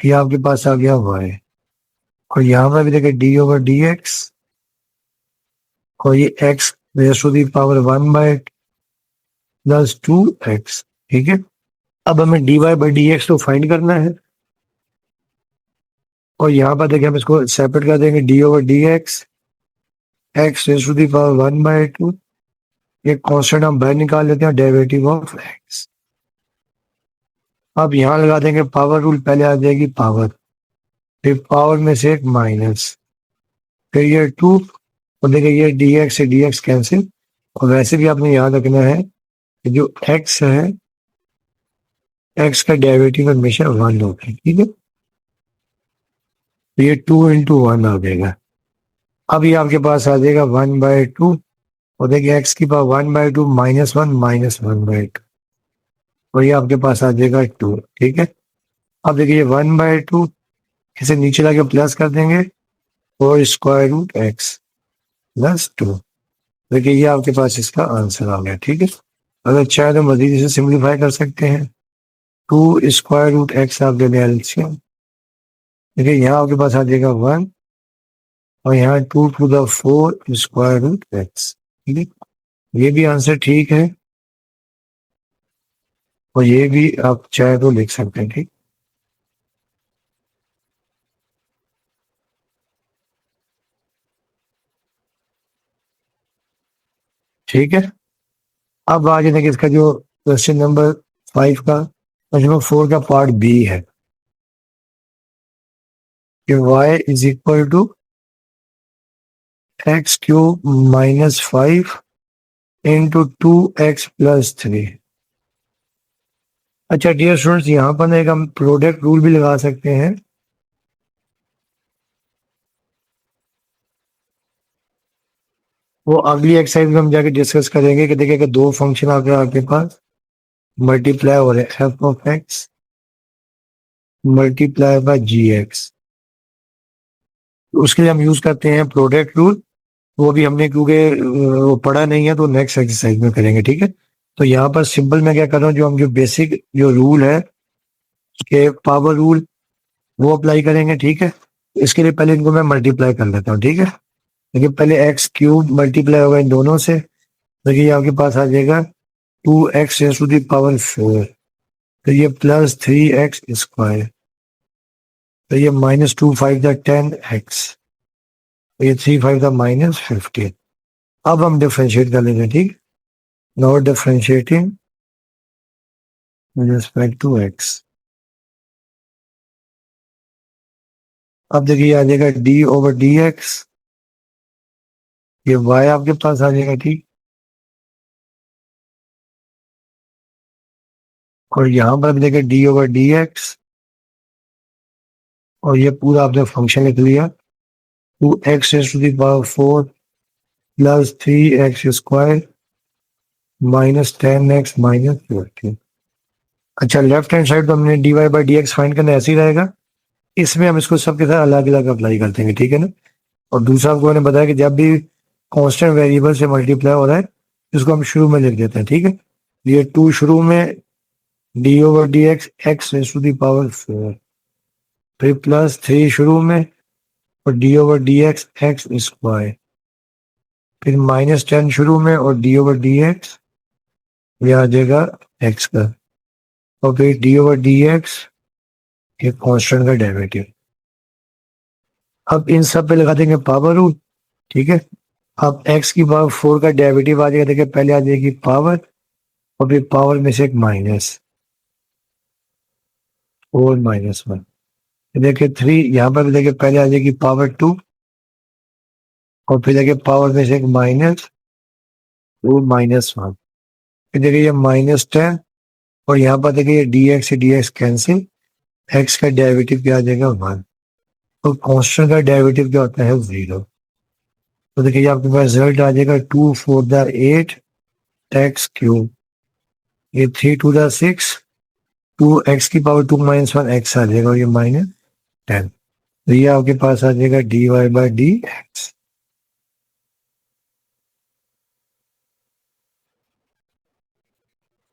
ये आपके पास आ गया y, और यहाँ पर भी देखिए d/dx और ये x raise to the power 1/2x, ठीक है। अब हमें dy/dx तो फाइंड करना है, और यहाँ पर देखिए हम इसको सेपरेट कर देंगे d/dx, x raise to the power 1/2, ये कांस्टेंट हम बाहर निकाल लेते हैं, डेरिवेटिव ऑफ x। अब यहाँ लगा देंगे पावर रूल, पहले आ जाएगी पावर, फिर पावर में से एक माइनस, फिर ये 2, और देखिए ये dx से dx कैंसिल, और वैसे भी आपने याद रखना है कि जो x है, x का डेरिवेटिव हमेशा 1 होता है, ठीक है। तो ये 2 × 1 आ जाएगा। अब ये आपके पास आ जाएगा 1/2, और देखिए x की पावर 1/2 -1 -1/2, और ये आपके पास आ जाएगा 2, ठीक है। अब देखिए 1/2 इसे नीचे लाके प्लस कर देंगे, और स्क्वायर रूट x प्लस 2, देखिए ये आपके पास इसका आंसर आ गया, ठीक है। अगर चाहे तो मजीद इसे सिंप्लीफाई कर सकते हैं, 2 स्क्वायर रूट x आप ले लें एलसीएम, देखिए यहाँ आपके पास आ जाएगा 1, और यहाँ 2 to the 4 square root x, ठीक है। ये भी आंसर ठीक है, और ये भी आप चाहे तो लिख सकते हैं, ठीक। ठीक है। अब आगे देखिए इसका जो क्वेश्चन नंबर 5 का, क्वेश्चन नंबर 4 का पार्ट बी है कि y is equal to x³ -5 into 2x + 3। अच्छा डियर स्टूडेंट्स, यहाँ पर एक हम प्रोडक्ट रूल भी लगा सकते हैं, वो अगली एक्सरसाइज में हम जाके डिस्कस करेंगे कि देखिए कि दो फंक्शन आपके पास मल्टीप्लाई हो रहे हैं, f(x) मल्टीप्लाई बाय gx, उसके लिए हम यूज करते हैं प्रोडक्ट रूल। वो भी हमने क्योंकि वो पढ़ा नहीं है तो नेक्स्ट एक्सरसाइज में करेंगे, ठीक है। तो यहाँ पर सिंपल मैं क्या कर रहा हूँ, जो हम जो बेसिक जो रूल है कि पावर रूल वो अप्लाई करेंगे, ठीक है। इसके लिए पहले इनको मैं मल्टीप्लाई कर लेता हूँ, ठीक है। देखिए पहले x³ मल्टीप्लाई होगा इन दोनों से, देखिए आपके पास आ जाएगा 2x rays to the power 4, तो ये +3x², तो ये -2 5 द 10x, तो ये 3 5 द -15। अब हम डिफरेंशिएट कर लेंगे, ठीक। Now differentiating with respect to x। अब देखिए आ जाएगा d/dx, ये y आपके पास आ जाएगा, ठीक। और यहाँ पर देखिए d/dx, और ये पूरा आपने फंक्शन लिख लिया, 2x rays to the power 4 + 3x² -10x -15। अच्छा लेफ्ट हैंड साइड तो हमने dy/dx फाइंड करना ऐसे ही रहेगा, इसमें हम इसको सबके साथ अलग अलग अप्लाई कर देंगे, ठीक है ना। और दूसरा आपको मैंने बताया कि जब भी कांस्टेंट वेरिएबल से मल्टीप्लाई हो रहा है इसको हम शुरू में लिख देते हैं, ठीक है। ये 2 शुरू में, d over D x x raise to the power 4, फिर प्लस 3 शुरू में और D over D x x square, फिर -10 शुरू में और डी ओवर डी एक्स ये आ जाएगा एक्स का, और फिर डी ओवर डी एक्स ये कॉन्स्टेंट का डेरिवेटिव। अब इन सब पे लगा देंगे पावर रूल, ठीक है। अब x की पावर 4 का डेरिवेटिव आ जाएगा, देखिए पहले आ जाएगी पावर और फिर पावर में से एक -4 - 1, देखिए 3 यहाँ पर भी देखिए पहले आ जाएगी पावर 2 और फिर देखिए पावर में से एक -2 - 1, फिर देखिए ये -10 और यहाँ पर देखिए ये dx से dx कैंसिल, x का डेरिवेटिव क्या आ जाएगा 1 और कांस्टेंट का डेरिवेटिव क्या होता है 0। तो देखिए आपके पास रिजल्ट आ जाएगा 2 × 4 = 8 x³, ये 3 × 2 = 6, 2x की पावर 2 - 1 x आ जाएगा और ये -10, तो ये आपके पास आ जाएगा dy/dx।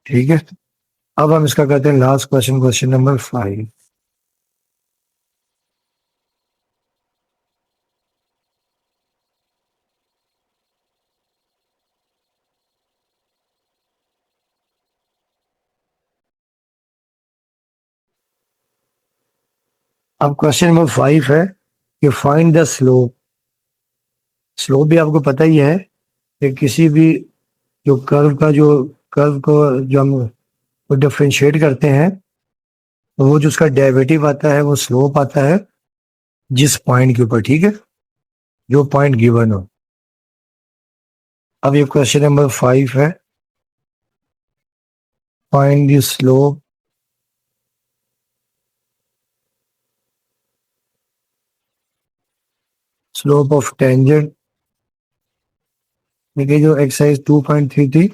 ठीक है, अब हम इसका करते हैं लास्ट क्वेश्चन, क्वेश्चन नंबर 5। अब क्वेश्चन नंबर 5 है कि फाइंड द स्लोप। स्लोप भी आपको पता ही है कि किसी भी जो कर्व को जो हम डिफरेंशिएट करते हैं तो वो जो उसका डेरिवेटिव आता है वो स्लोप आता है जिस पॉइंट के ऊपर, ठीक है, जो पॉइंट गिवन हो। अब ये क्वेश्चन नंबर 5 है, find the slope of tangent. देखिए जो एक्सरसाइज 2.3 थी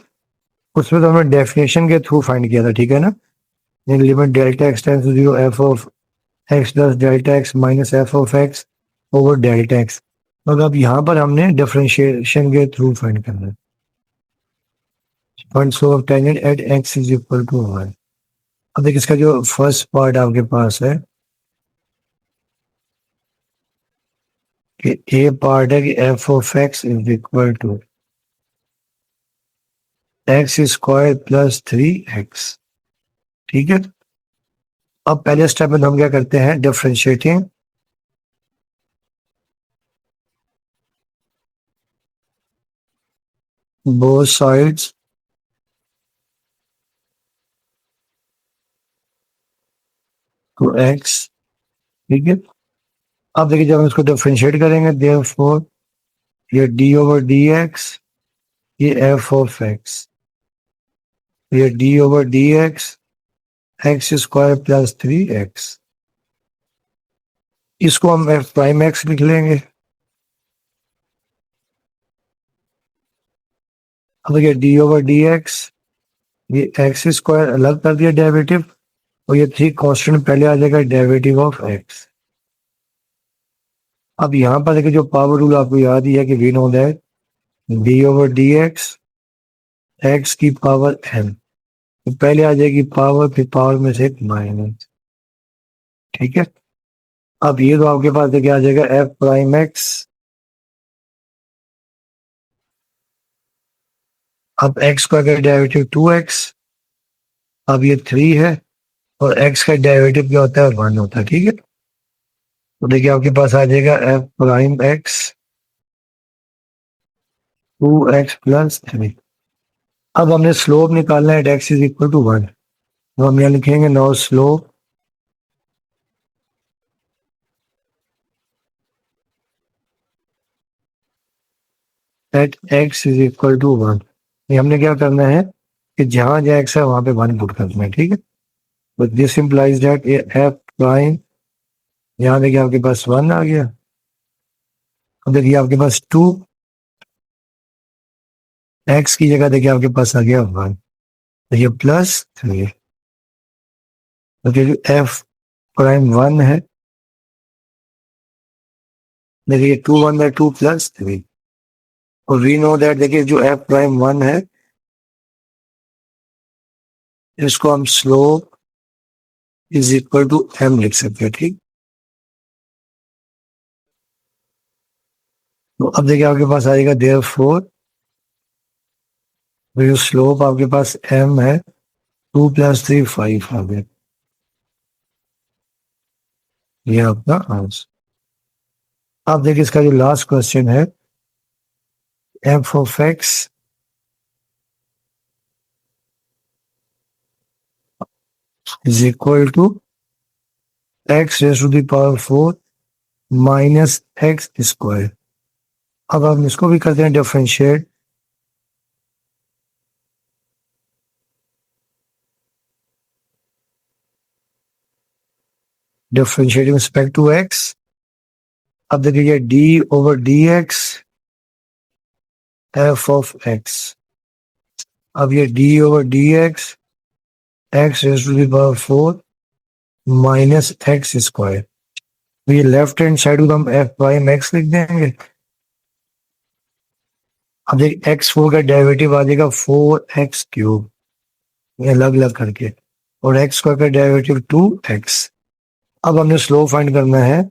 उसमें तो हमने डेफिनेशन के थ्रू फाइंड किया था, ठीक है ना। Limit delta x tends to 0 f of x plus delta x minus F of x over delta x, मगर अब यहाँ पर हमने डिफरेंशिएशन के थ्रू फाइंड करना है। Find slope of tangent at x is equal to 1। अब देखिए इसका जो फर्स्ट पार्ट आपके पास है कि ए पार्ट है कि f of x is equal to x square plus 3x, ठीक है। अब पहले स्टेप में हम क्या करते हैं, differentiating both sides to x, ठीक है। अब देखिए जब हम इसको डिफरेंशिएट करेंगे देयरफॉर ये डी ओवर डी एक्स, ये एफ ऑफ एक्स, ये D over D x x square plus 3x, इसको हम एफ प्राइम एक्स लिख लेंगे। अब देखिए डी ओवर डी एक्स, ये एक्स स्क्वायर अलग कर दिया डेरिवेटिव और ये 3 कांस्टेंट पहले आ जाएगा डेरिवेटिव ऑफ एक्स। अब यहाँ पर देखिए जो पावर रूल आपको याद ही है कि we know that D over D x की पावर n, तो पहले आ जाएगी पावर फिर पावर में से एक माइनस, ठीक है। अब ये तो आपके पास देखिए आ जाएगा एफ प्राइम एक्स, अब एक्स का डेरिवेटिव 2x, अब ये 3 है और एक्स का डेरिवेटिव क्या होता है 1 होता है, ठीक है। तो देखिए आपके पास आ जाएगा F prime x 2x plus 3। अब हमने स्लोप निकालना है at x is equal to 1, तो हम यहाँ लिखेंगे now slope at x is equal to 1। हमने क्या करना है कि जहां जहां एक्स है वहां पे 1 पुट करना है, ठीक है। But this implies that F prime, यहाँ देखिए आपके पास 1 आ गया, अब देखिए आपके पास 2, एक्स की जगह देखिए आपके पास आ गया 1, देखिए प्लस 3, तो जो एफ प्राइम 1 है देखिए 2 प्लस 3 और वी नो दैट देखिए जो एफ प्राइम 1 है इसको हम slope is equal to m लिख सकते हैं, ठीक। तो अब देखिए आपके पास आएगा देयरफॉर जो स्लोप आपके पास एम है 2 + 3 5 आ गया, ये आपका आंसर। अब देखिए इसका जो लास्ट क्वेश्चन है f of x is equal to x raise to the power 4 minus x square. अब हम इसको भी करते हैं डिफरेंशिएट। डिफरेंशिएट में रिस्पेक्ट टू एक्स। अब देखिए ये D over D x F of x. अब ये D over D x x raise to the power 4 minus x square. तो ये लेफ्ट हैंड साइड को हम एफ प्राइम एक्स लिख देंगे। अब देखिए x4 का डेरिवेटिव आ जाएगा 4x³ ये अलग अलग करके, और x² का डेरिवेटिव 2x। अब हमने स्लोप फाइंड करना है।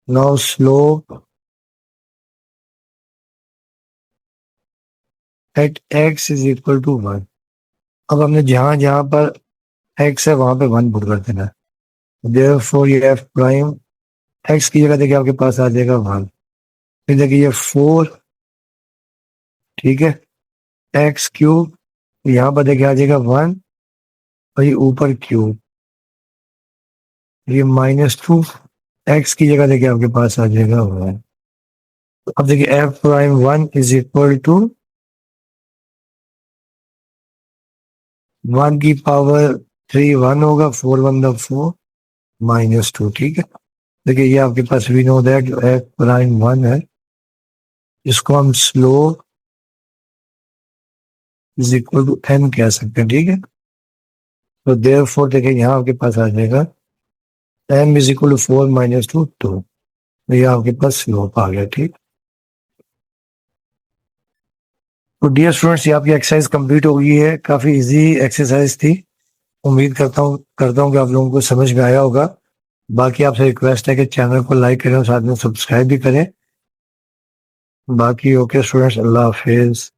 Now slope at x is equal to 1। अब हमने जहां जहां पर x है वहां पे 1 पुट कर देना है। देयरफॉर ये f प्राइम x की जगह देखिए आपके पास आ जाएगा 1। फिर देखिए ये 4, ठीक है, x³ यहाँ पर देखिए आ जाएगा 1 और ये ऊपर क्यूब, ये -2 x की जगह देखिए आपके पास आ जाएगा 1। अब देखिए f prime 1 is equal to 1 की पावर 3 1 होगा, 4 1 4 -2, ठीक है। देखिए ये आपके पास वी नो दैट जो एफ प्राइम 1 है इसको हम slope is equal to n कह सकते हैं, ठीक है। तो देयरफॉर देखिए यहाँ आपके पास आ जाएगा m इज इक्वल टू 4 -2 2। तो ये आपके पास स्लोप आ गया, ठीक। तो डियर स्टूडेंट्स ये आपकी एक्सरसाइज कंप्लीट हो गई है। काफी इजी एक्सरसाइज थी। उम्मीद करता हूँ कि आप लोगों को समझ में आया होगा। बाकी आपसे रिक्वेस्ट है कि चैनल को लाइक करें और साथ में सब्सक्राइब भी करें। बाकी ओके स्टूडेंट्स, अल्लाह हाफिज।